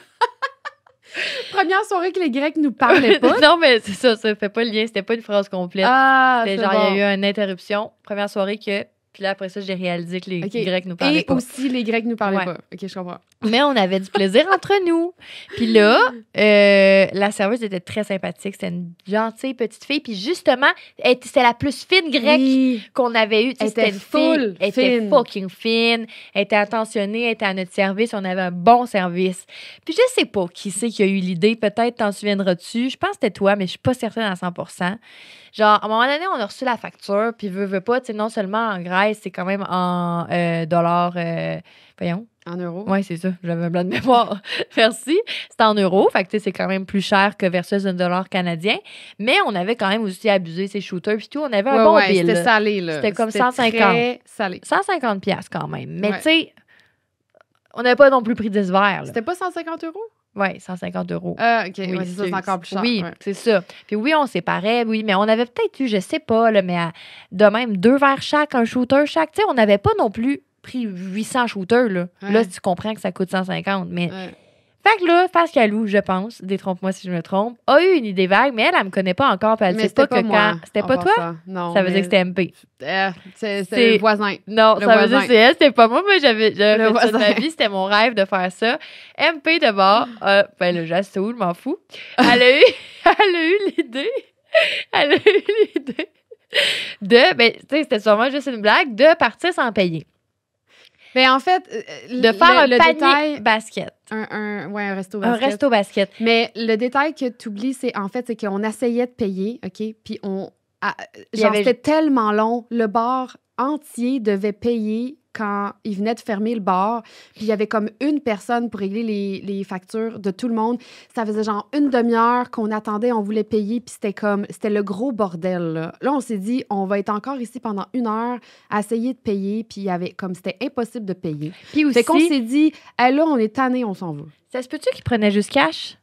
S1: Première soirée que les Grecs nous parlaient pas?
S2: Non, mais c'est ça fait pas le lien, c'était pas une phrase complète. C'était genre, il y a eu une interruption, première soirée que... Puis là, après ça, j'ai réalisé que les Grecs nous parlaient pas.
S1: Et aussi, les Grecs nous parlaient pas. OK, je comprends.
S2: Mais on avait du plaisir entre nous. Puis là, la serveuse était très sympathique. C'était une gentille petite fille. Puis justement, c'était la plus fine grecque qu'on avait eue.
S1: C'était une fille.
S2: Elle était fucking fine. Elle était attentionnée. Elle était à notre service. On avait un bon service. Puis je sais pas qui c'est qui a eu l'idée. Peut-être t'en souviendras-tu. Je pense que c'était toi, mais je suis pas certaine à 100%. Genre, à un moment donné, on a reçu la facture, puis veux pas, tu sais, non seulement en Grèce, c'est quand même en dollars, voyons.
S1: En euros?
S2: Oui, c'est ça. J'avais un blanc de mémoire. Merci. C'était en euros, fait que, tu sais, c'est quand même plus cher que versus un dollar canadien. Mais on avait quand même aussi abusé ces shooters, puis tout. On avait un bon bill.
S1: C'était salé, là.
S2: C'était comme 150.
S1: Très salé.
S2: 150 piastres quand même. Mais, tu sais, on n'avait pas non plus pris 10 verres.
S1: C'était pas 150 euros?
S2: Oui, 150 euros.
S1: Ah, OK. Oui, c'est ça, c'est encore plus cher.
S2: Oui, c'est ça. Puis oui, on séparait, oui, mais on avait peut-être eu, je sais pas, là, mais de même 2 verres chaque, un shooter chaque. Tu sais, on n'avait pas non plus pris 800 shooters, là.
S1: Ouais.
S2: Là, tu comprends que ça coûte 150, mais... Ouais. Fait que là, Pascalou, je pense, détrompe-moi si je me trompe, a eu une idée vague, mais elle me connaît pas encore, puis elle sait pas que
S1: moi,
S2: quand... C'était pas toi?
S1: Ça. Non.
S2: Ça veut dire que c'était MP.
S1: C'est le voisin.
S2: Non,
S1: le
S2: ça
S1: voisin.
S2: veut dire que c'est elle, c'était pas moi, mais j'avais fait
S1: voisin.
S2: ça de ma vie, c'était mon rêve de faire ça. MP de bord, ben le Jassou, je m'en fous. Elle a eu l'idée de, ben, tu sais, c'était sûrement juste une blague, de partir sans payer.
S1: Mais en fait,
S2: de faire un panier
S1: détail,
S2: basket.
S1: Un resto basket.
S2: Un resto basket.
S1: Mais le détail que tu oublies, c'est qu'on essayait de payer, OK? Puis c'était tellement long. Le bar entier devait payer quand il venait de fermer le bar. Puis il y avait comme une personne pour régler les factures de tout le monde. Ça faisait genre une demi-heure qu'on attendait, on voulait payer. Puis c'était le gros bordel. Là, on s'est dit, on va être encore ici pendant 1 heure à essayer de payer. Puis c'était impossible de payer.
S2: Puis aussi...
S1: Fait qu'on s'est dit, là, on est tanné, on s'en va.
S2: Ça se peut-tu qu'ils prenaient juste cash?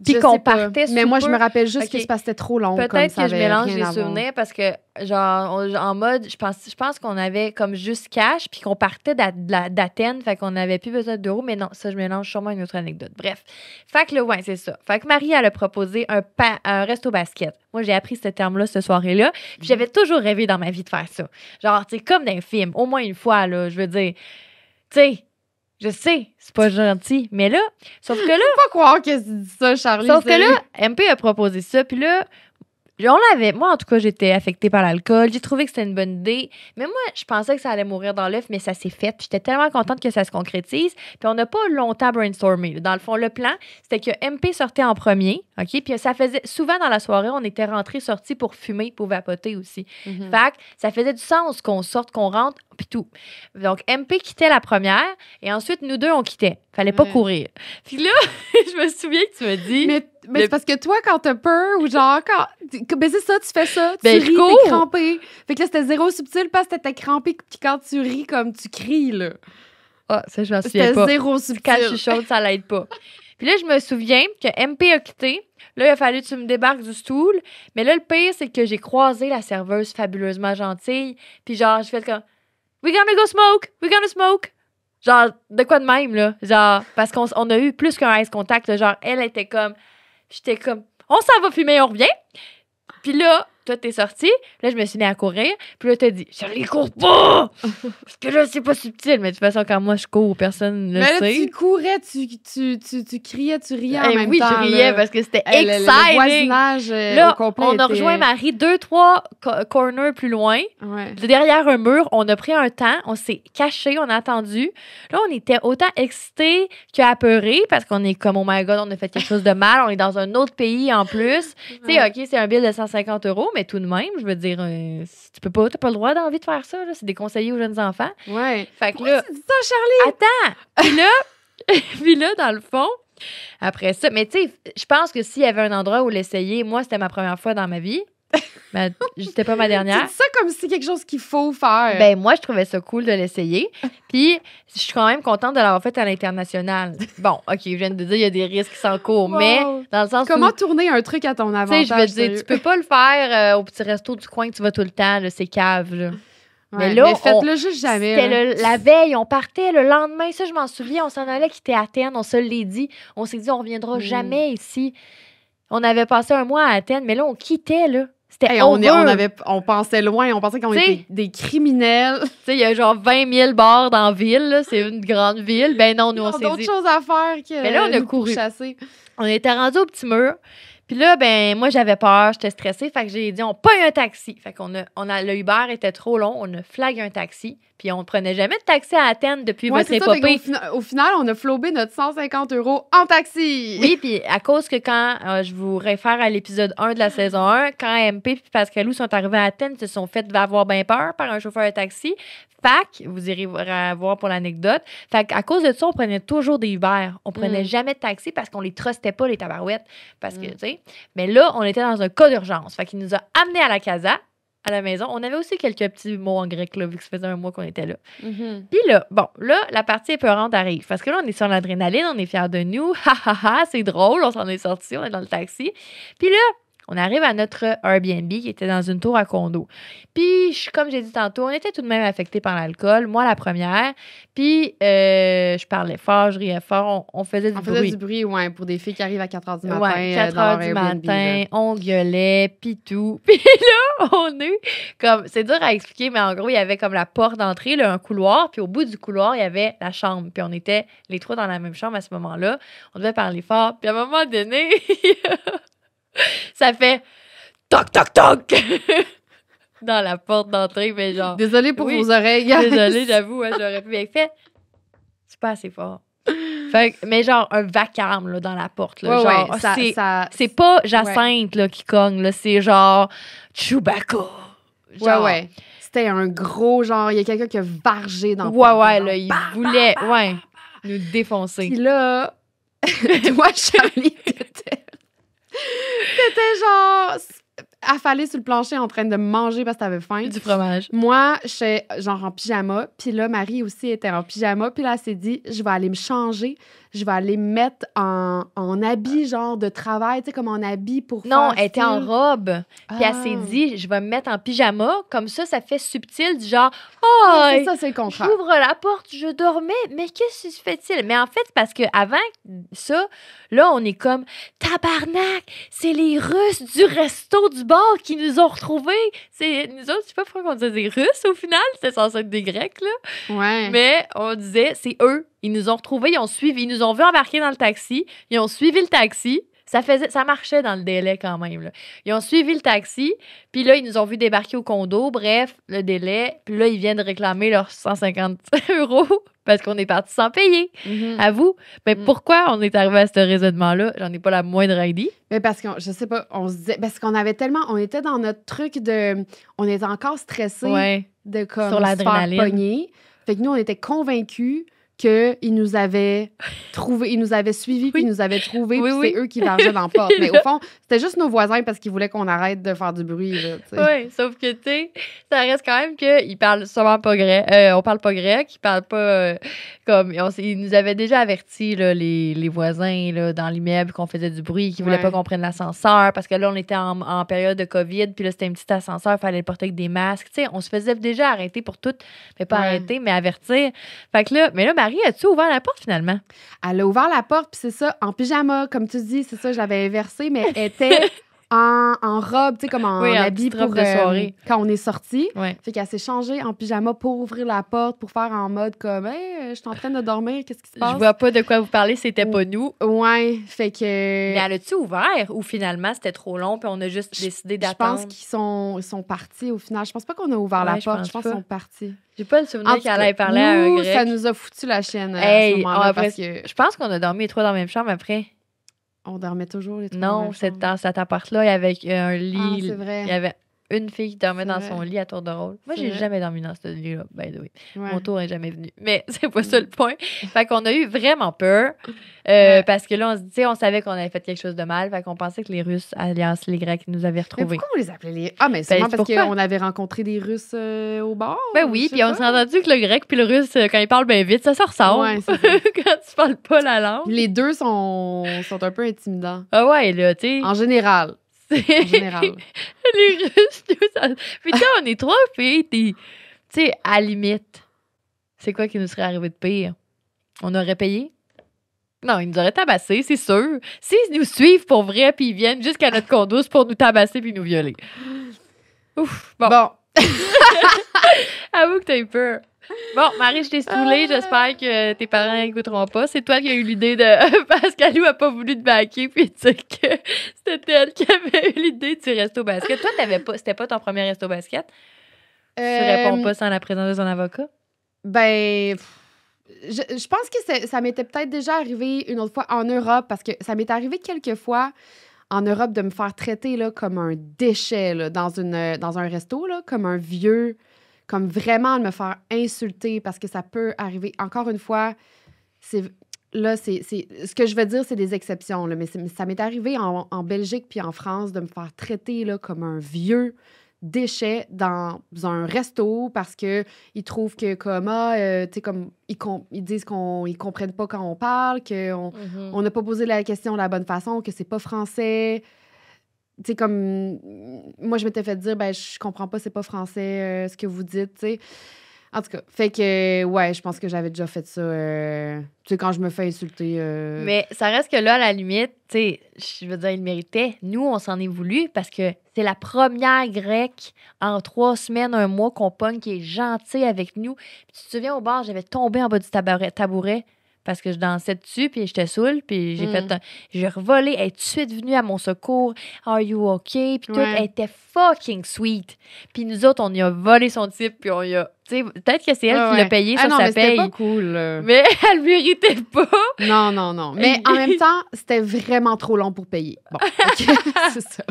S2: Puis qu'on partait
S1: mais moi, je me rappelle juste que c'est parce que c'était trop long.
S2: Peut-être que je mélange les souvenirs parce que, genre, en mode, je pense qu'on avait comme juste cash puis qu'on partait d'Athènes, fait qu'on n'avait plus besoin d'euros, mais non, ça, je mélange sûrement une autre anecdote. Bref. Fait que, ouais, c'est ça. Fait que Marie, elle a proposé un resto basket. Moi, j'ai appris ce terme-là cette soirée-là, puis j'avais toujours rêvé dans ma vie de faire ça. Genre, tu sais, comme dans un film, au moins une fois, là, je veux dire, tu sais, je sais, c'est pas gentil, mais là, sauf que là...
S1: Je peux pas croire que tu dis ça, Charlie.
S2: Sauf que là, MP a proposé ça, puis là, moi, en tout cas, j'étais affectée par l'alcool. J'ai trouvé que c'était une bonne idée. Mais moi, je pensais que ça allait mourir dans l'œuf, mais ça s'est fait. J'étais tellement contente que ça se concrétise. Puis on n'a pas longtemps brainstormé. Dans le fond, le plan, c'était que MP sortait en premier, OK? Puis ça faisait... Souvent, dans la soirée, on était rentrés, sortis pour fumer, pour vapoter aussi.
S1: Mm-hmm.
S2: Fait que ça faisait du sens qu'on sorte, qu'on rentre, puis tout. Donc, MP quittait la première, et ensuite, nous deux, on quittait. Fallait pas courir. Puis là, je me souviens que tu me dis...
S1: Mais c'est parce que toi, quand t'as peur ou genre, ben c'est ça, tu fais ça, tu ris, t'es crampé. Fait que là, c'était zéro subtil parce que t'étais crampé, puis quand tu ris, comme tu cries, là.
S2: Ah, ça, je m'en souviens pas.
S1: C'était zéro subtil.
S2: Quand je suis chaude, ça l'aide pas. Puis là, je me souviens que MP a quitté. Là, il a fallu que tu me débarques du stool. Mais là, le pire, c'est que j'ai croisé la serveuse fabuleusement gentille. Puis genre, je fais comme, we gonna go smoke, we gonna smoke. Genre, de quoi de même, là? Genre, parce qu'on a eu plus qu'un ice contact. Là, genre, elle était comme... J'étais comme, on s'en va fumer, on revient. Puis là, toi, t'es sorti. Là, je me suis mis à courir. Puis là, t'as dit, Charlie, cours pas! Parce que là, c'est pas subtil. Mais de toute façon, quand moi, je cours, personne ne le
S1: Mais là,
S2: sait.
S1: tu courais, tu criais, tu riais en même
S2: oui,
S1: temps.
S2: je riais
S1: là.
S2: parce que c'était
S1: Le
S2: exciting.
S1: voisinage
S2: Là,
S1: au complet
S2: on a
S1: était-
S2: rejoint Marie 2-3 corners plus loin.
S1: Ouais.
S2: Derrière un mur, on a pris un temps, on s'est caché, on a attendu. Là, on était autant excités qu'apeurés parce qu'on est comme, oh my God, on a fait quelque chose de mal, on est dans un autre pays en plus. Tu sais, OK, c'est un bill de 150 €, mais tout de même, je veux dire, t'as pas le droit d'envie de faire ça, là. C'est déconseillé aux jeunes enfants.
S1: Ouais.
S2: Fait que
S1: Pourquoi
S2: là,
S1: tu dis ça, Charlie?
S2: attends! Puis là, dans le fond, après ça, mais tu sais, je pense que s'il y avait un endroit où l'essayer, moi, c'était ma première fois dans ma vie. Mais c'était pas ma
S1: Tu
S2: dernière.
S1: dis ça comme si c'est quelque chose qu'il faut faire.
S2: Ben, moi, je trouvais ça cool de l'essayer. Puis, je suis quand même contente de l'avoir fait à l'international. Bon, OK, je viens de dire, il y a des risques qui s'encourent,
S1: Wow.
S2: mais dans le sens
S1: Comment
S2: où,
S1: tourner un truc à ton
S2: tu
S1: avantage?
S2: sais, je veux dire,
S1: sérieux?
S2: tu peux pas le faire au petit resto du coin que tu vas tout le temps, là, c'est cave, là.
S1: Ouais,
S2: mais là,
S1: faites-le juste jamais.
S2: C'était
S1: là.
S2: la veille, on partait le lendemain, ça, je m'en souviens, on s'en allait quitter Athènes, on se l'est dit. On s'est dit, on reviendra jamais ici. On avait passé un mois à Athènes, mais là, on quittait, là. C'était
S1: Hey,
S2: over.
S1: on pensait loin, on pensait qu'on
S2: T'sais,
S1: était des criminels.
S2: Tu sais, il y a genre 20 000 bars dans la ville, là. C'est une grande ville. Ben non, nous,
S1: Ils
S2: on
S1: ont
S2: s'est
S1: d'autres
S2: dit...
S1: choses à faire que
S2: Mais là, on a
S1: nous
S2: couru.
S1: chasser.
S2: On était rendus au petit mur. Puis là, ben moi, j'avais peur, j'étais stressée. Fait que j'ai dit, on paye un taxi. Fait qu'on le Uber était trop long. On a flagué un taxi. Puis on ne prenait jamais de taxi à Athènes depuis
S1: Ouais,
S2: votre
S1: c'est ça, fait
S2: épopée.
S1: qu'au final, on a flobé notre 150 € en taxi.
S2: Oui, puis à cause que quand je vous réfère à l'épisode 1 de la saison 1, quand MP et Pascalou sont arrivés à Athènes, ils se sont fait avoir bien peur par un chauffeur de taxi. Fac, vous irez voir pour l'anecdote. Fait qu'à cause de ça, on prenait toujours des Uber. On prenait jamais de taxi parce qu'on les trustait pas, les tabarouettes. Parce que, tu sais. Mais là, on était dans un cas d'urgence. Fait qu'il nous a amenés à la casa, à la maison. On avait aussi quelques petits mots en grec, là, vu que ça faisait un mois qu'on était là.
S1: Mhm.
S2: Puis là, bon, là, la partie épeurante arrive. Parce que là, on est sur l'adrénaline, on est fiers de nous. Ha, ha, ha, c'est drôle, on s'en est sortis, on est dans le taxi. Puis là, on arrive à notre Airbnb qui était dans une tour à condo. Puis, comme j'ai dit tantôt, on était tout de même affectés par l'alcool. Moi, la première. Puis, je parlais fort, je riais fort. On faisait du
S1: On
S2: bruit.
S1: faisait du bruit, ouais, pour des filles qui arrivent à 4 h du matin.
S2: Ouais, 4
S1: dans
S2: heures
S1: leur
S2: du
S1: Airbnb,
S2: matin,
S1: là.
S2: on gueulait, puis tout. Puis là, on est comme... C'est dur à expliquer, mais en gros, il y avait comme la porte d'entrée, là, un couloir, puis au bout du couloir, il y avait la chambre. Puis on était les trois dans la même chambre à ce moment-là. On devait parler fort. Puis à un moment donné, ça fait... Toc, toc, toc! Dans la porte d'entrée, mais genre...
S1: Désolée pour
S2: Oui.
S1: vos oreilles.
S2: Désolée, j'avoue, hein, j'aurais pu bien fait. C'est pas assez fort. Fait que, mais genre un vacarme là, dans la porte. Là,
S1: Ouais,
S2: genre,
S1: ouais, ça...
S2: c'est pas Jacinthe là, qui cogne, là, c'est genre Chewbacca.
S1: Ouais,
S2: Genre,
S1: ouais. C'était un gros genre, il y a quelqu'un qui a vargé dans le
S2: Ouais,
S1: porte,
S2: ouais,
S1: genre,
S2: là, il voulait nous défoncer.
S1: Puis là, toi, Charlie, t'étais genre affalée sur le plancher en train de manger parce que t'avais faim.
S2: Du fromage.
S1: Moi, j'étais genre en pyjama. Puis là, Marie aussi était en pyjama. Puis là, elle s'est dit, je vais aller me changer. Je vais aller me mettre en habit genre de travail, tu sais, comme en habit pour
S2: Non,
S1: faire
S2: elle était en
S1: style.
S2: robe. Puis elle
S1: Ah.
S2: s'est dit, je vais me mettre en pyjama. Comme ça fait subtil, du genre,
S1: Ah,
S2: oh,
S1: c'est ça, c'est le contraire.
S2: j'ouvre la porte, je dormais, mais qu'est-ce que se fait-il? Mais en fait, c'est parce qu'avant ça, là, on est comme, tabarnak, c'est les Russes du resto du bar qui nous ont retrouvés. C'est nous autres, je sais pas pourquoi on disait des Russes au final, c'était censé être des Grecs, là.
S1: Ouais.
S2: Mais on disait, c'est eux. Ils nous ont retrouvés, ils nous ont vu embarquer dans le taxi, ils ont suivi le taxi. Ça marchait dans le délai quand même. Là. Ils ont suivi le taxi, puis là, ils nous ont vu débarquer au condo. Bref, le délai. Puis là, ils viennent réclamer leurs 150 € parce qu'on est parti sans payer.
S1: Mhm.
S2: À vous. Mais
S1: Mm.
S2: pourquoi on est arrivé à ce raisonnement-là? J'en ai pas la moindre idée.
S1: Mais parce que, je sais pas, on se disait, parce qu'on avait tellement, on était dans notre truc de, on était encore stressés
S2: Ouais.
S1: de comme
S2: Sur
S1: se faire
S2: l'adrénaline.
S1: pogner. Fait que nous, on était convaincus qu'ils nous avaient trouvé, ils nous avaient suivis, puis ils nous avaient trouvés,
S2: Oui,
S1: puis
S2: oui.
S1: c'est eux qui vargeaient dans la porte. Mais au fond, c'était juste nos voisins parce qu'ils voulaient qu'on arrête de faire du bruit. Là, tu sais.
S2: Oui, sauf que, tu sais, ça reste quand même qu'ils parlent sûrement pas grec. On parle pas grec, ils parlent pas comme. Ils nous avaient déjà avertis, là, les voisins, là, dans l'immeuble, qu'on faisait du bruit, qu'ils voulaient
S1: Ouais.
S2: pas qu'on prenne l'ascenseur, parce que là, on était en période de COVID, puis là, c'était un petit ascenseur, il fallait le porter avec des masques. Tu sais, on se faisait déjà arrêter pour tout, mais pas
S1: Ouais.
S2: arrêter, mais avertir. Fait que là, mais là, Marie, as-tu ouvert la porte finalement?
S1: Elle a ouvert la porte, puis c'est ça, en pyjama, comme tu dis, c'est ça, je l'avais inversé, mais elle était en robe, tu sais, comme en
S2: Oui, en
S1: habit
S2: petite robe
S1: pour
S2: de soirée.
S1: quand on est sorti.
S2: Ouais.
S1: Fait qu'elle s'est changée en pyjama pour ouvrir la porte, pour faire en mode comme « Hey, je suis en train de dormir, qu'est-ce qui se passe? »
S2: Je vois pas de quoi vous parlez, c'était pas nous.
S1: Ouais, fait que...
S2: Mais elle a-tu ouvert ou finalement c'était trop long puis on a juste décidé
S1: Je
S2: d'attendre?
S1: pense qu'ils sont partis au final. Je pense pas qu'on a ouvert la
S2: Ouais, je
S1: porte.
S2: pense
S1: Je pense
S2: pas.
S1: qu'ils sont partis.
S2: J'ai pas le
S1: En
S2: souvenir
S1: tout
S2: qu'elle
S1: cas,
S2: allait parler à un
S1: nous,
S2: grec.
S1: ça nous a foutu la chienne à
S2: Hey,
S1: ce moment-là
S2: après,
S1: parce que
S2: je pense qu'on a dormi les trois dans la même chambre après.
S1: on dormait toujours les trois dans la
S2: Non,
S1: même
S2: c'est
S1: chambre.
S2: dans cet appart-là, il y avait un lit.
S1: Ah, c'est vrai.
S2: Il y avait une fille qui dormait
S1: C'est
S2: dans
S1: vrai.
S2: son lit à tour de rôle. Moi,
S1: C'est
S2: j'ai
S1: vrai.
S2: jamais dormi dans ce lit-là, by the way.
S1: Ouais.
S2: Mon tour est jamais venu. Mais c'est pas ça le point. Fait qu'on a eu vraiment peur.
S1: Ouais.
S2: Parce que là, on savait qu'on avait fait quelque chose de mal. Fait qu'on pensait que les Russes, alias les Grecs, nous avaient
S1: Mais
S2: retrouvés.
S1: pourquoi on les appelait les... Ah, mais sûrement parce
S2: pourquoi?
S1: qu'on avait rencontré des Russes au bar.
S2: Ben oui,
S1: je sais
S2: puis on
S1: pas.
S2: s'est entendu que le grec puis le russe, quand ils parlent bien vite, ça se ressemble.
S1: Ouais, c'est ça.
S2: Quand tu parles pas la langue.
S1: Les deux sont un peu intimidants.
S2: Ah ouais, là, tu sais.
S1: En général. En général.
S2: Les Russes, nous, ça... Puis tu on est trois filles, tu sais, à la limite, c'est quoi qui nous serait arrivé de pire? On aurait payé? Non, ils nous auraient tabassé, c'est sûr. S'ils nous suivent pour vrai, puis ils viennent jusqu'à notre condo, c'est pour nous tabasser puis nous violer. Ouf, bon.
S1: Bon.
S2: Avoue que t'as eu peur. Bon, Marie, je t'ai saoulée. J'espère que tes parents n'écouteront pas. C'est toi qui as eu l'idée de... Parce qu'Alou a pas voulu te baquer puis dire que c'était elle qui avait eu l'idée du resto basket. Toi, c'était pas ton premier resto basket? Tu réponds pas sans la présence de son avocat?
S1: Ben... Je pense que ça m'était peut-être déjà arrivé une autre fois en Europe, parce que ça m'est arrivé quelques fois en Europe de me faire traiter là, comme un déchet là, dans un resto, là, comme un vieux, comme vraiment de me faire insulter, parce que ça peut arriver. Encore une fois, ce que je veux dire, c'est des exceptions, là, mais ça m'est arrivé en Belgique puis en France de me faire traiter là, comme un vieux déchet dans un resto parce que ils trouvent que comme tu sais comme ils disent qu'ils comprennent pas quand on parle, qu'on on n'a pas posé la question de la bonne façon, que c'est pas français. Tu sais comme moi je m'étais fait dire ben je comprends pas, c'est pas français ce que vous dites, tu sais. En tout cas, fait que ouais, je pense que j'avais déjà fait ça tu sais quand je me fais insulter
S2: Mais ça reste que là, à la limite, tu sais, je veux dire, il méritait. Nous, on s'en est voulu parce que c'est la première grecque en 3 semaines, 1 mois qu'on pogne qui est gentille avec nous. Puis tu te souviens, au bar, j'avais tombé en bas du tabouret parce que je dansais dessus, puis j'étais saoule, puis j'ai revolé. Elle est tout de suite venue à mon secours. « Are you okay? » Puis tout, elle était fucking sweet. Puis nous autres, on y a volé son type, puis on y a... Tu sais, peut-être que c'est elle qui l'a payé sur
S1: non,
S2: sa
S1: mais
S2: paye.
S1: c'était pas cool.
S2: Mais elle le méritait pas.
S1: Non. Mais en même temps, c'était vraiment trop long pour payer. Bon, OK, c'est ça.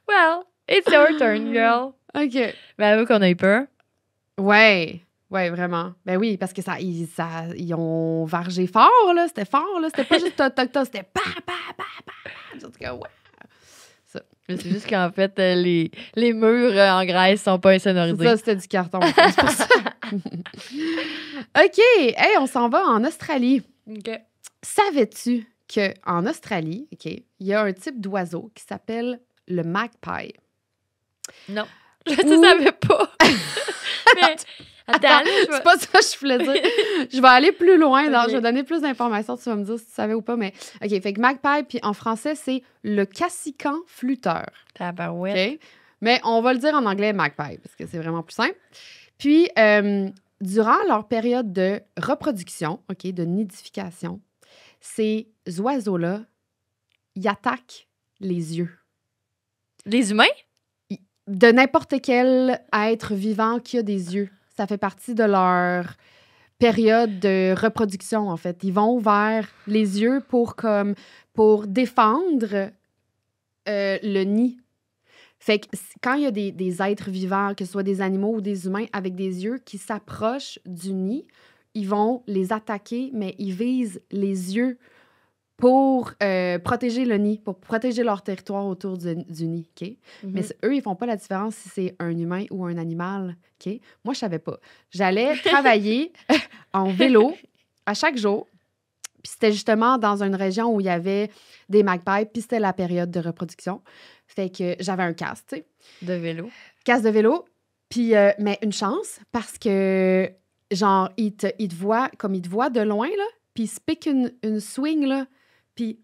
S2: Well, it's your turn, girl.
S1: OK.
S2: Mais avoue qu'on a eu peur.
S1: Ouais, vraiment. Ben oui, parce que ils ont vargé fort, là. C'était fort, là. C'était pas juste toc-toc, c'était pa. En tout cas, ouais. Ça.
S2: Mais c'est juste qu'en fait, les murs en Grèce sont pas insonorisés.
S1: Ça, c'était du carton. C'est pour ça. OK. Hey, on s'en va en Australie.
S2: OK.
S1: Savais-tu qu'en Australie, OK, il y a un type d'oiseau qui s'appelle le magpie?
S2: Non. Je ne savais pas. Mais, attends, là,
S1: c'est pas ça que je voulais dire. Je vais aller plus loin.
S2: Okay.
S1: Je vais donner plus d'informations. Tu vas me dire si tu savais ou pas. Mais OK, fait que magpie, puis en français, c'est le cassican fluteur.
S2: Tabarouette.
S1: OK? Mais on va le dire en anglais magpie, parce que c'est vraiment plus simple. Puis, durant leur période de reproduction, OK, de nidification, ces oiseaux-là, ils attaquent les yeux.
S2: Les humains?
S1: De n'importe quel être vivant qui a des yeux. Ça fait partie de leur période de reproduction, en fait. Ils vont vers les yeux pour défendre le nid. Fait que quand il y a des êtres vivants, que ce soit des animaux ou des humains, avec des yeux qui s'approchent du nid, ils vont les attaquer, mais ils visent les yeux pour protéger le nid, pour protéger leur territoire autour du nid, OK? Mm-hmm. Mais eux, ils font pas la différence si c'est un humain ou un animal, OK? Moi, je savais pas. J'allais travailler en vélo à chaque jour, puis c'était justement dans une région où il y avait des magpies, puis c'était la période de reproduction. Fait que j'avais un casque, tu sais.
S2: De vélo.
S1: Casque de vélo, puis mais une chance, parce que, genre, il te voit, comme il te voit de loin, là, puis il se pique une swing, là, puis,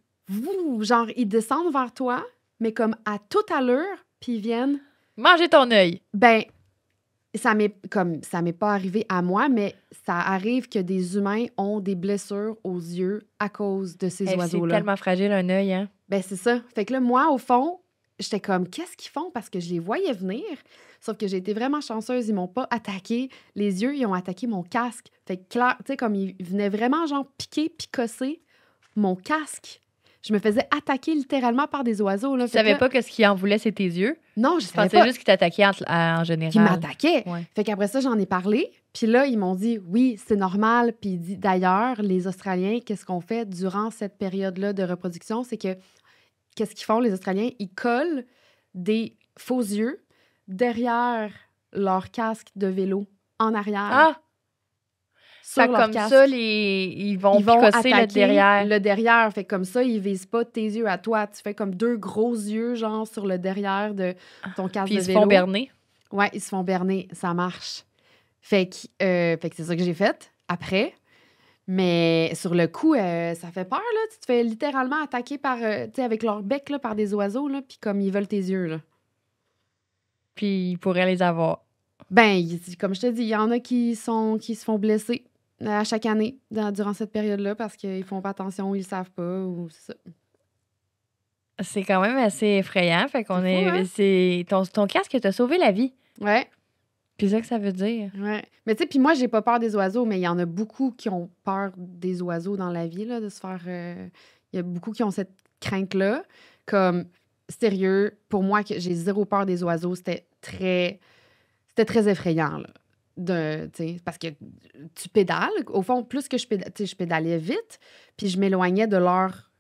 S1: genre, ils descendent vers toi, mais comme à toute allure, puis ils viennent...
S2: Manger ton œil.
S1: Ben, ça m'est pas arrivé à moi, mais ça arrive que des humains ont des blessures aux yeux à cause de ces
S2: C'est
S1: oiseaux-là.
S2: tellement fragile, un œil, hein?
S1: Ben, c'est ça. Fait que là, moi, au fond, j'étais comme, qu'est-ce qu'ils font? Parce que je les voyais venir. Sauf que j'ai été vraiment chanceuse. Ils m'ont pas attaqué les yeux, ils ont attaqué mon casque. Fait que, clair, tu sais, comme ils venaient vraiment, genre, piquer, picosser mon casque. Je me faisais attaquer littéralement par des oiseaux. Là.
S2: Tu savais pas que ce qui en voulait, c'est tes yeux?
S1: Non, je
S2: Je
S1: savais
S2: pensais
S1: pas
S2: juste qu'ils t'attaquaient en général.
S1: qu'ils m'attaquaient.
S2: Ouais.
S1: Fait qu'après ça, j'en ai parlé. Puis là, ils m'ont dit, oui, c'est normal. Puis il dit, d'ailleurs, les Australiens, qu'est-ce qu'on fait durant cette période-là de reproduction? C'est que, qu'est-ce qu'ils font, les Australiens? Ils collent des faux yeux derrière leur casque de vélo, en arrière.
S2: Ah!
S1: sur
S2: Fait
S1: leur
S2: comme
S1: casque.
S2: ça, ils vont picosser le
S1: attaquer
S2: derrière.
S1: le derrière. Fait que comme ça, ils visent pas tes yeux à toi. Tu fais comme 2 gros yeux, genre, sur le derrière de ton casque
S2: Puis
S1: de
S2: ils se
S1: vélo.
S2: font berner.
S1: Ouais, ils se font berner. Ça marche. Fait que c'est ça que j'ai fait après. Mais sur le coup, ça fait peur, là. Tu te fais littéralement attaquer par, tu sais, avec leur bec, là, par des oiseaux, là, puis comme ils veulent tes yeux, là.
S2: Puis ils pourraient les avoir.
S1: Ben, comme je te dis, il y en a qui se font blesser à chaque année durant cette période-là parce qu'ils font pas attention ou ils le savent pas ou c'est ça.
S2: C'est quand même assez effrayant. Fait qu'on
S1: C'est fou, hein?
S2: c'est ton casque t'a sauvé la vie.
S1: Ouais,
S2: Puis c'est ça que ça veut dire.
S1: ouais. Mais tu sais, puis moi, j'ai pas peur des oiseaux, mais il y en a beaucoup qui ont peur des oiseaux dans la vie, là, de se faire... Il y a beaucoup qui ont cette crainte-là. Comme, sérieux, pour moi, que j'ai zéro peur des oiseaux, c'était très effrayant, là. Parce que tu pédales. Au fond, plus que je pédalais vite, puis je m'éloignais de leur...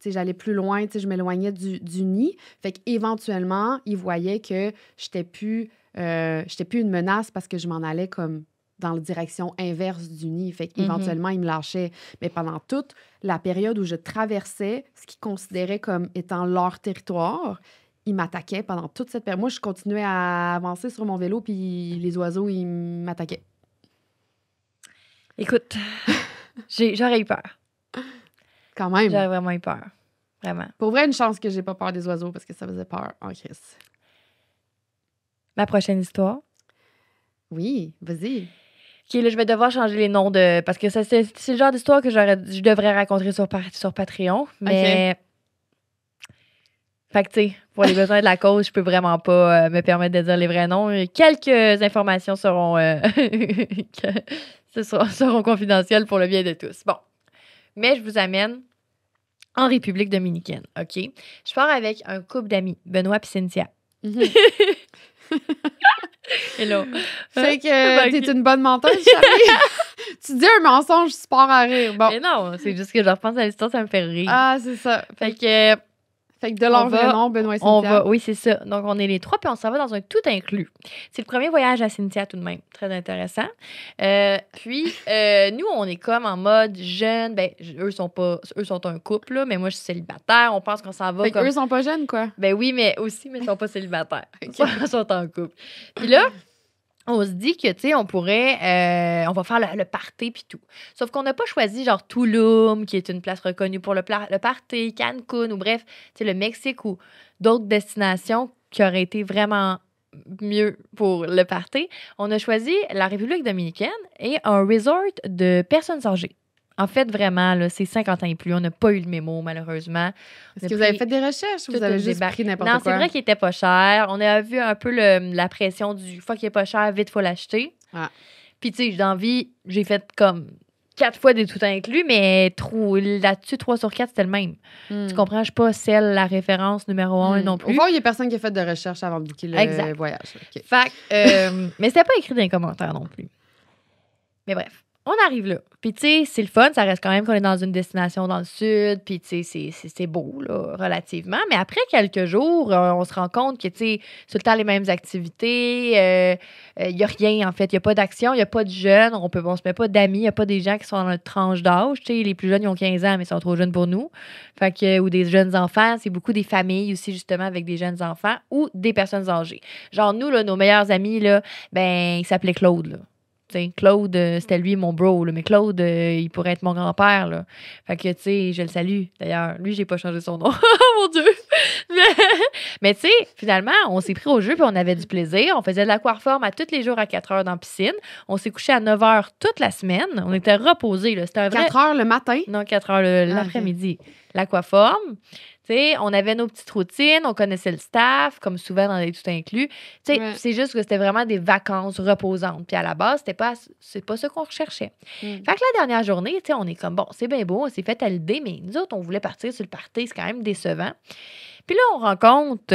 S1: J'allais plus loin, je m'éloignais du nid. Fait qu'éventuellement, ils voyaient que j'étais plus une menace parce que je m'en allais comme dans la direction inverse du nid. Fait qu'éventuellement, ils me lâchaient. Mais pendant toute la période où je traversais ce qu'ils considéraient comme étant leur territoire, ils m'attaquaient pendant toute cette période. Moi, je continuais à avancer sur mon vélo, puis les oiseaux, ils m'attaquaient.
S2: Écoute, j'aurais eu peur.
S1: Quand même.
S2: J'aurais vraiment eu peur. Vraiment.
S1: Pour vrai, une chance que j'ai pas peur des oiseaux parce que ça faisait peur en crise.
S2: Ma prochaine histoire.
S1: Oui, vas-y.
S2: OK, là, je vais devoir changer les noms de... Parce que ça, c'est le genre d'histoire que je devrais raconter sur Patreon. Mais... Fait que, tu sais, pour les besoins de la cause, je peux vraiment pas me permettre de dire les vrais noms. Quelques informations seront confidentielles pour le bien de tous. Bon. Mais je vous amène en République dominicaine, OK? Je pars avec un couple d'amis, Benoît et Cynthia. Hello.
S1: Fait que t'es une bonne menteuse, Charlie. Tu dis un mensonge, tu pars à rire. Bon.
S2: Mais non, c'est juste que je repense à l'histoire, ça me fait rire.
S1: Ah, c'est ça.
S2: Fait que...
S1: de leur vrai nom, Benoît et Cynthia.
S2: Oui, c'est ça. Donc, on est les trois, puis on s'en va dans un tout inclus. C'est le premier voyage à Cynthia, tout de même. Très intéressant. Puis, nous, on est comme en mode jeune. Ben, eux sont un couple, là, mais moi, je suis célibataire. On pense qu'on s'en va
S1: Fait
S2: comme...
S1: qu'eux sont pas jeunes, quoi.
S2: Ben oui, mais ils sont pas célibataires.
S1: Okay.
S2: Ils sont en couple. Puis là, on se dit que, tu sais, on va faire le party puis tout. Sauf qu'on n'a pas choisi, genre, Tulum, qui est une place reconnue pour le party, Cancun, ou bref, tu sais, le Mexique ou d'autres destinations qui auraient été vraiment mieux pour le party. On a choisi la République dominicaine et un resort de personnes âgées. En fait, vraiment, là, c'est 50 ans et plus. On n'a pas eu le mémo, malheureusement.
S1: Est-ce que vous avez fait des recherches ou vous avez juste pris n'importe quoi?
S2: Non, c'est vrai qu'il était pas cher. On a vu un peu la pression du « fuck, il est pas cher, vite, faut l'acheter
S1: Ah. ».
S2: Puis, tu sais, dans la vie, j'ai fait comme 4 fois des tout inclus, mais là-dessus, 3 sur 4, c'était le même. Tu comprends? Je suis pas la référence numéro 1 non plus.
S1: Au fond, il y a personne qui a fait de recherche avant de booker le voyage. Okay.
S2: Fait que, mais c'était pas écrit dans les commentaires non plus. Mais bref. On arrive là. Puis, tu sais, c'est le fun. Ça reste quand même qu'on est dans une destination dans le sud. Puis, tu sais, c'est beau, là, relativement. Mais après quelques jours, on se rend compte que, tu sais, c'est tout le temps les mêmes activités. Il n'y a rien, en fait. Il n'y a pas d'action. Il n'y a pas de jeunes. On se met pas d'amis. Il n'y a pas des gens qui sont dans notre tranche d'âge. Tu sais, les plus jeunes, ils ont 15 ans, mais ils sont trop jeunes pour nous. Fait que, ou des jeunes enfants. C'est beaucoup des familles aussi, justement, avec des jeunes enfants ou des personnes âgées. Genre, nous, là, nos meilleurs amis, là, ben, il s'appelait Claude, là. T'sais, Claude, c'était lui mon bro, là, mais Claude, il pourrait être mon grand-père. Là. Fait que, tu sais, je le salue. D'ailleurs, lui, j'ai pas changé son nom. Oh mon Dieu! Mais tu sais, finalement, on s'est pris au jeu puis on avait du plaisir. On faisait de l'aquaforme à tous les jours à 4 heures dans la piscine. On s'est couché à 9 heures toute la semaine. On était reposés. Là. C'était un vrai...
S1: 4 heures le matin?
S2: Non, 4 heures l'après-midi. L'aquaforme. Tu sais, on avait nos petites routines, on connaissait le staff, comme souvent dans les tout inclus. Tu sais, c'est juste que c'était vraiment des vacances reposantes. Puis à la base, c'est pas ça qu'on recherchait. Fait que la dernière journée, tu sais, on est comme, bon, c'est bien beau, on s'est fait à l'idée, mais nous autres, on voulait partir sur le party, c'est quand même décevant. Puis là, on rencontre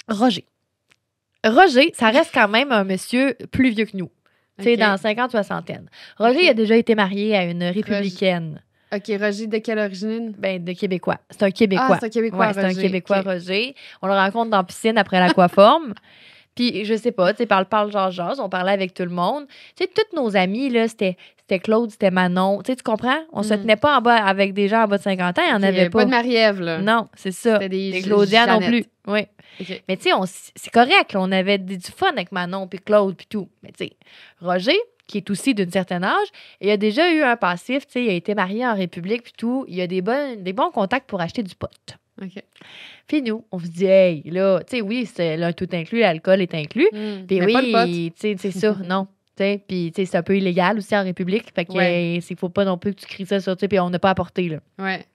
S2: Roger. Roger, ça reste quand même un monsieur plus vieux que nous. Tu sais, dans 50-60. Roger, il a déjà été marié à une républicaine.
S1: OK, Roger, de quelle origine?
S2: Ben, de Québécois. C'est un Québécois.
S1: Ah, c'est un Québécois,
S2: c'est un
S1: Roger.
S2: Québécois,
S1: OK.
S2: Roger. On le rencontre dans la piscine après l'aquaforme. Puis, je sais pas, tu sais, parle, jase, on parlait avec tout le monde. Tu sais, toutes nos amies, là, c'était Claude, c'était Manon. Tu sais, tu comprends? On se tenait pas en bas avec des gens en bas de 50 ans, il y en avait pas.
S1: Pas de Marie-Ève, là.
S2: Non, c'est ça.
S1: C'était des
S2: Claudia non
S1: Jeannette.
S2: plus. Oui.
S1: OK.
S2: Mais tu sais, c'est correct, là, on avait du fun avec Manon, puis Claude, puis tout. Mais tu sais, Roger, qui est aussi d'un certain âge, il a déjà eu un passif, tu sais, il a été marié en République, puis tout. Il a des bons contacts pour acheter du pot.
S1: OK.
S2: Puis nous, on se dit, hey, là, tu sais, oui, c'est là, tout inclus, l'alcool est inclus. Puis
S1: mais pas le pot.
S2: oui, tu sais, c'est ça, non. Puis, tu sais, c'est un peu illégal aussi en République. Fait que, il faut pas non plus que tu cries ça sur, tu sais, puis on n'a pas apporté, là.
S1: Ouais.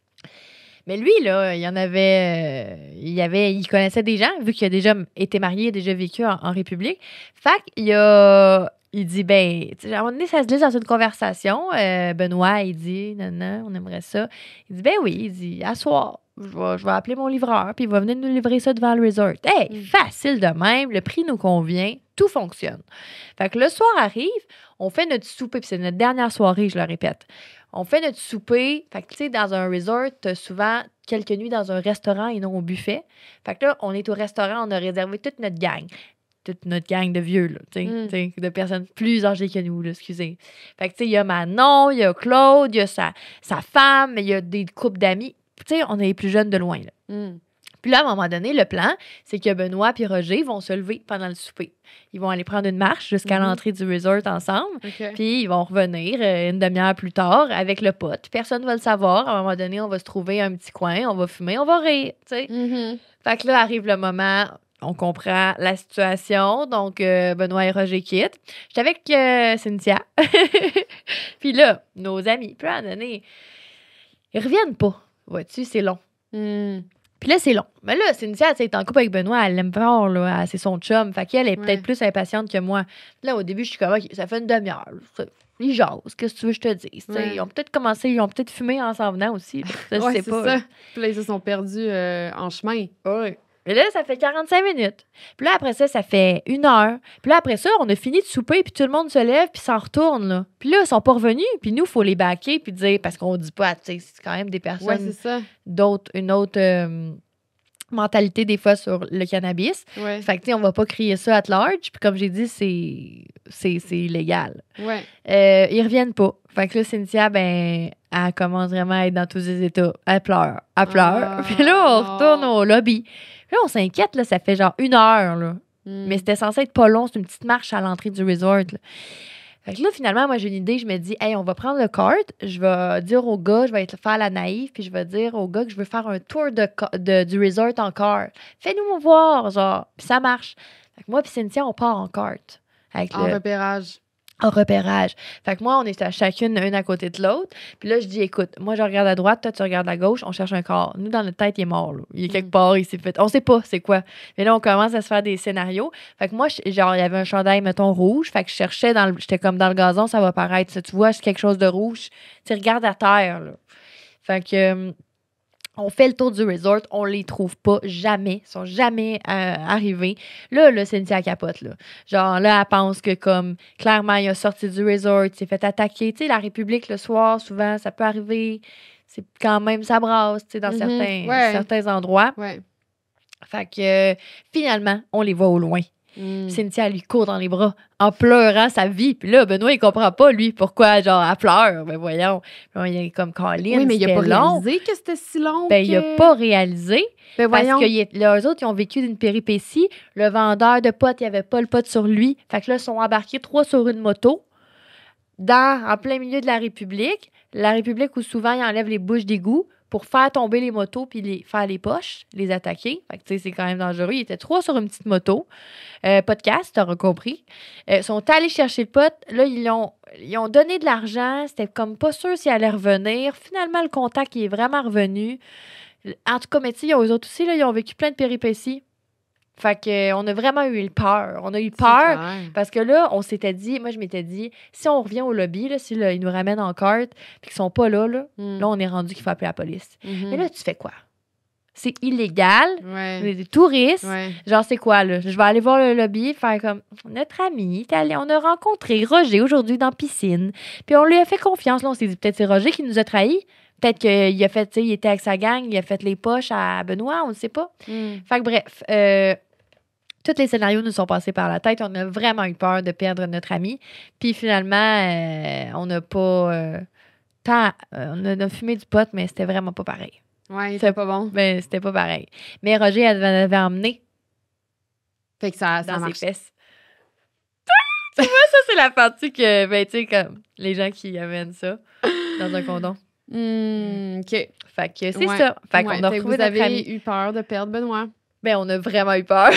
S2: Mais lui, là, il connaissait des gens, vu qu'il a déjà été marié, déjà vécu en République. Fait qu'il dit, ben, tu sais, à un moment donné, ça se glisse dans une conversation. Benoît, il dit, non, on aimerait ça. Il dit, ben oui, il dit, à soir, je vais appeler mon livreur, puis il va venir nous livrer ça devant le resort. Hey, facile de même, le prix nous convient, tout fonctionne. Fait que le soir arrive, on fait notre souper, puis c'est notre dernière soirée, je le répète. On fait notre souper. Fait que, tu sais, dans un resort, t'as souvent quelques nuits dans un restaurant et non au buffet. Fait que là, on est au restaurant, on a réservé toute notre gang. Toute notre gang de vieux, là, tu sais, de personnes plus âgées que nous, là, excusez. Fait que, tu sais, il y a Manon, il y a Claude, il y a sa femme, il y a des couples d'amis. Tu sais, on est les plus jeunes de loin, là. Puis là, à un moment donné, le plan, c'est que Benoît et Roger vont se lever pendant le souper. Ils vont aller prendre une marche jusqu'à l'entrée du resort ensemble.
S1: OK.
S2: Puis ils vont revenir une demi-heure plus tard avec le pote. Personne ne va le savoir. À un moment donné, on va se trouver un petit coin, on va fumer, on va rire, tu sais. Fait que là, arrive le moment, on comprend la situation. Donc, Benoît et Roger quittent. J'étais avec Cynthia. Puis là, nos amis, puis à un moment donné, ils reviennent pas. Vois-tu, c'est long. Puis là, c'est long. Mais là, Cynthia, tu sais, elle est en couple avec Benoît, elle l'aime fort, là, c'est son chum. Fait qu'elle est peut-être plus impatiente que moi. Là, au début, je suis comme, OK, ça fait une demi-heure. Ils jasent, qu'est-ce que tu veux que je te dise?
S1: Ouais.
S2: Ils ont peut-être fumé en s'en venant aussi. Je
S1: Ouais,
S2: sais
S1: c'est
S2: pas.
S1: ça. Puis là, ils se sont perdus en chemin.
S2: Oui. Et là, ça fait 45 minutes. Puis là, après ça fait 1 heure. Puis là, après ça, on a fini de souper, puis tout le monde se lève, puis s'en retourne, là. Puis là, ils sont pas revenus, puis nous, il faut les baquer, puis dire, parce qu'on dit pas, tu sais, c'est quand même des
S1: Ouais,
S2: personnes
S1: c'est ça.
S2: une autre mentalité, des fois, sur le cannabis.
S1: Ouais.
S2: Fait que, tu sais, on va pas crier ça at large, puis comme j'ai dit, c'est illégal.
S1: Ouais.
S2: Ils reviennent pas. Fait que là, Cynthia, ben, elle commence vraiment à être dans tous ses états. Elle pleure. Puis là, on retourne au lobby. Puis là, on s'inquiète, là, ça fait genre 1 heure, là. Mais c'était censé être pas long, c'est une petite marche à l'entrée du resort, là. Fait que là, finalement, moi, j'ai une idée. Je me dis, hey, on va prendre le kart. Je vais dire au gars, je vais faire la naïve, puis je vais dire au gars que je veux faire un tour du resort en kart. Fais-nous voir, genre. Puis ça marche. Fait que moi, puis Cynthia, on part en kart. Avec
S1: En repérage.
S2: en repérage. Fait que moi, on est à chacune une à côté de l'autre. Puis là, je dis, écoute, moi, je regarde à droite, toi, tu regardes à gauche, on cherche un corps. Nous, dans notre tête, il est mort, là. Il est quelque part, il s'est fait. On sait pas c'est quoi. Mais là, on commence à se faire des scénarios. Fait que moi, genre, il y avait un chandail, mettons, rouge. Fait que je cherchais j'étais comme dans le gazon, ça va paraître. Ça, tu vois, c'est quelque chose de rouge. Tu regardes à terre, là. Fait que. On fait le tour du resort, on les trouve pas jamais. Ils sont jamais arrivés. Là, Cynthia capote, là. Genre, là, elle pense que, comme, clairement, il a sorti du resort, il s'est fait attaquer. Tu sais, la République, le soir, souvent, ça peut arriver. C'est quand même, ça brasse, tu sais, dans certains endroits.
S1: Ouais.
S2: Fait que, finalement, on les voit au loin. Cynthia lui court dans les bras en pleurant sa vie. Puis là, Benoît, il comprend pas, lui, pourquoi, genre, elle pleure. Ben voyons. Puis il est comme Colin.
S1: Oui, mais il a pas
S2: long.
S1: réalisé que c'était si long.
S2: Ben, il a pas réalisé.
S1: Ben, voyons.
S2: Parce que les autres, ils ont vécu d'une péripétie. Le vendeur de potes, il avait pas le pot sur lui. Fait que là, ils sont embarqués 3 sur une moto en plein milieu de la République. La République où souvent, ils enlèvent les bouches d'égout pour faire tomber les motos puis faire les poches, les attaquer. Fait que, tu sais, c'est quand même dangereux. Ils étaient 3 sur une petite moto. Podcast, t'auras compris. Ils sont allés chercher le pote. Là, ils ont donné de l'argent. C'était comme pas sûr s'il allait revenir. Finalement, le contact, il est vraiment revenu. En tout cas, mais tu sais, eux autres aussi, là, ils ont vécu plein de péripéties. Fait qu'on a vraiment eu peur. On a eu peur parce que là, on s'était dit, moi, je m'étais dit, si on revient au lobby, là, si là, ils nous ramènent en carte puis qu'ils sont pas là, là, on est rendu qu'il faut appeler la police. Mais là, tu fais quoi? C'est illégal. Des touristes. Genre, c'est quoi, là? Je vais aller voir le lobby, faire comme notre ami, on a rencontré Roger aujourd'hui dans la piscine. Puis on lui a fait confiance. Là, on s'est dit, peut-être c'est Roger qui nous a trahis. Peut-être qu'il a fait, tu sais, il était avec sa gang, il a fait les poches à Benoît, on ne sait pas. Fait que bref, tous les scénarios nous sont passés par la tête. On a vraiment eu peur de perdre notre ami. Puis finalement, on n'a pas on a fumé du pot, mais c'était vraiment pas pareil.
S5: Ouais, c'était pas bon.
S2: Ben, c'était pas pareil. Mais Roger avait emmené.
S5: Fait que ça
S2: dans
S5: marche.
S2: ses fesses. Tu vois, ça, c'est la partie que, ben, tu sais, comme les gens qui amènent ça dans un condom.
S5: OK.
S2: Fait que c'est ça. Fait qu'on a retrouvé
S5: vous
S2: notre ami.
S5: avez eu peur de perdre Benoît.
S2: Ben, on a vraiment eu peur.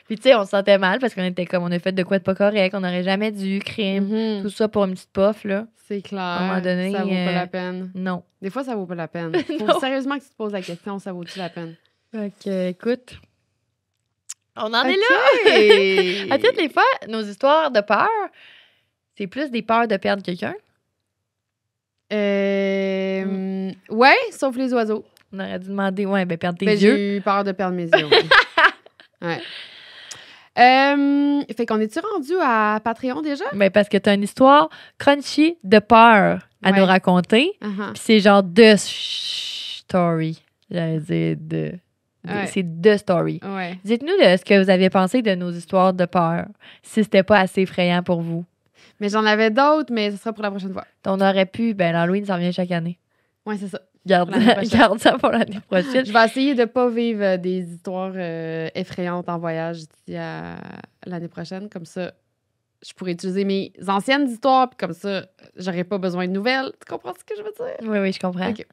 S2: Puis, tu sais, on se sentait mal parce qu'on était comme, on a fait de quoi de pas correct. On n'aurait jamais dû, crime. Tout ça pour une petite puff, là.
S5: C'est clair.
S2: À un moment donné,
S5: ça vaut pas la peine.
S2: Non.
S5: Des fois, ça vaut pas la peine.
S2: Non.
S5: Faut sérieusement que tu te poses la question, ça vaut-tu la peine?
S2: Fait que, écoute, on en est là. À toutes les fois, nos histoires de peur, c'est plus des peurs de perdre quelqu'un.
S5: Ouais, sauf les oiseaux.
S2: On aurait dû demander, perdre tes
S5: Ben,
S2: yeux.
S5: j'ai eu peur de perdre mes yeux. Ouais. Fait qu'on est-tu rendu à Patreon déjà?
S2: Ben, parce que t'as une histoire crunchy de peur à nous raconter.
S5: Uh-huh.
S2: Puis c'est genre the story. J'allais dire c'est the story.
S5: Ouais.
S2: Dites-nous de ce que vous avez pensé de nos histoires de peur, si c'était pas assez effrayant pour vous.
S5: Mais j'en avais d'autres, mais ce sera pour la prochaine fois.
S2: On aurait pu, l'Halloween, ça revient chaque année.
S5: Ouais, c'est ça.
S2: Garde ça pour l'année prochaine.
S5: Je vais essayer de ne pas vivre des histoires effrayantes en voyage d'ici à l'année prochaine. Comme ça, je pourrais utiliser mes anciennes histoires, puis comme ça, j'aurais pas besoin de nouvelles. Tu comprends ce que je veux dire?
S2: Oui, je comprends.
S5: OK.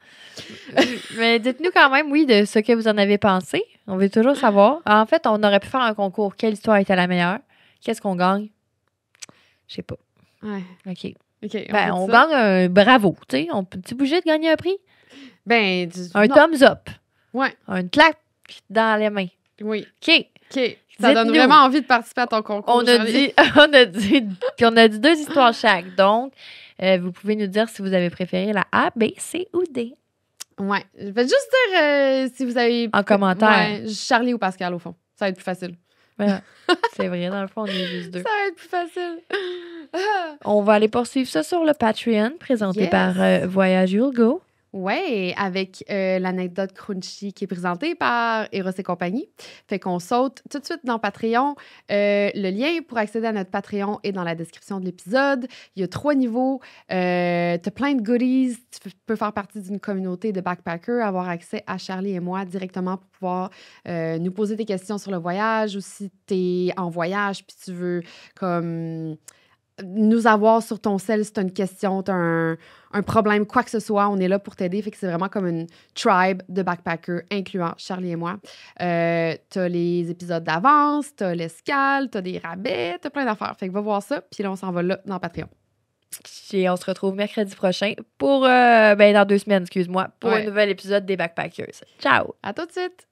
S2: Mais dites-nous quand même, oui, de ce que vous en avez pensé. On veut toujours savoir. En fait, on aurait pu faire un concours. Quelle histoire était la meilleure? Qu'est-ce qu'on gagne? Je sais pas.
S5: Ouais.
S2: OK.
S5: On
S2: gagne un bravo. Tu sais, on peut-tu bouger de gagner un prix?
S5: Ben,
S2: un thumbs up.
S5: Ouais.
S2: Un clap dans les mains.
S5: Oui.
S2: OK.
S5: Ça donne vraiment envie de participer à ton concours.
S2: On a dit 2 histoires chaque. Donc, vous pouvez nous dire si vous avez préféré la A, B, C ou D.
S5: Ouais. Je vais juste dire si vous avez...
S2: En commentaire.
S5: Ouais, Charlie ou Pascal, au fond. Ça va être plus facile.
S2: Ouais. C'est vrai, dans le fond, on est juste 2.
S5: Ça va être plus facile.
S2: On va aller poursuivre ça sur le Patreon, présenté par Voyage You'll Go.
S5: Ouais, avec l'anecdote crunchy qui est présentée par Eros et compagnie. Fait qu'on saute tout de suite dans Patreon. Le lien pour accéder à notre Patreon est dans la description de l'épisode. Il y a 3 niveaux. T'as plein de goodies. Tu peux faire partie d'une communauté de backpackers, avoir accès à Charlie et moi directement pour pouvoir nous poser des questions sur le voyage, ou si t'es en voyage puis tu veux comme... nous avoir sur ton cell si tu as une question, tu as un problème, quoi que ce soit, on est là pour t'aider. Fait que c'est vraiment comme une tribe de backpackers, incluant Charlie et moi. Tu as les épisodes d'avance, tu as l'escale, tu as des rabais, tu as plein d'affaires. Fait que va voir ça, puis là, on s'en va là dans Patreon.
S2: Et on se retrouve mercredi prochain pour, dans 2 semaines, excuse-moi, pour un nouvel épisode des Backpackers. Ciao!
S5: À tout de suite!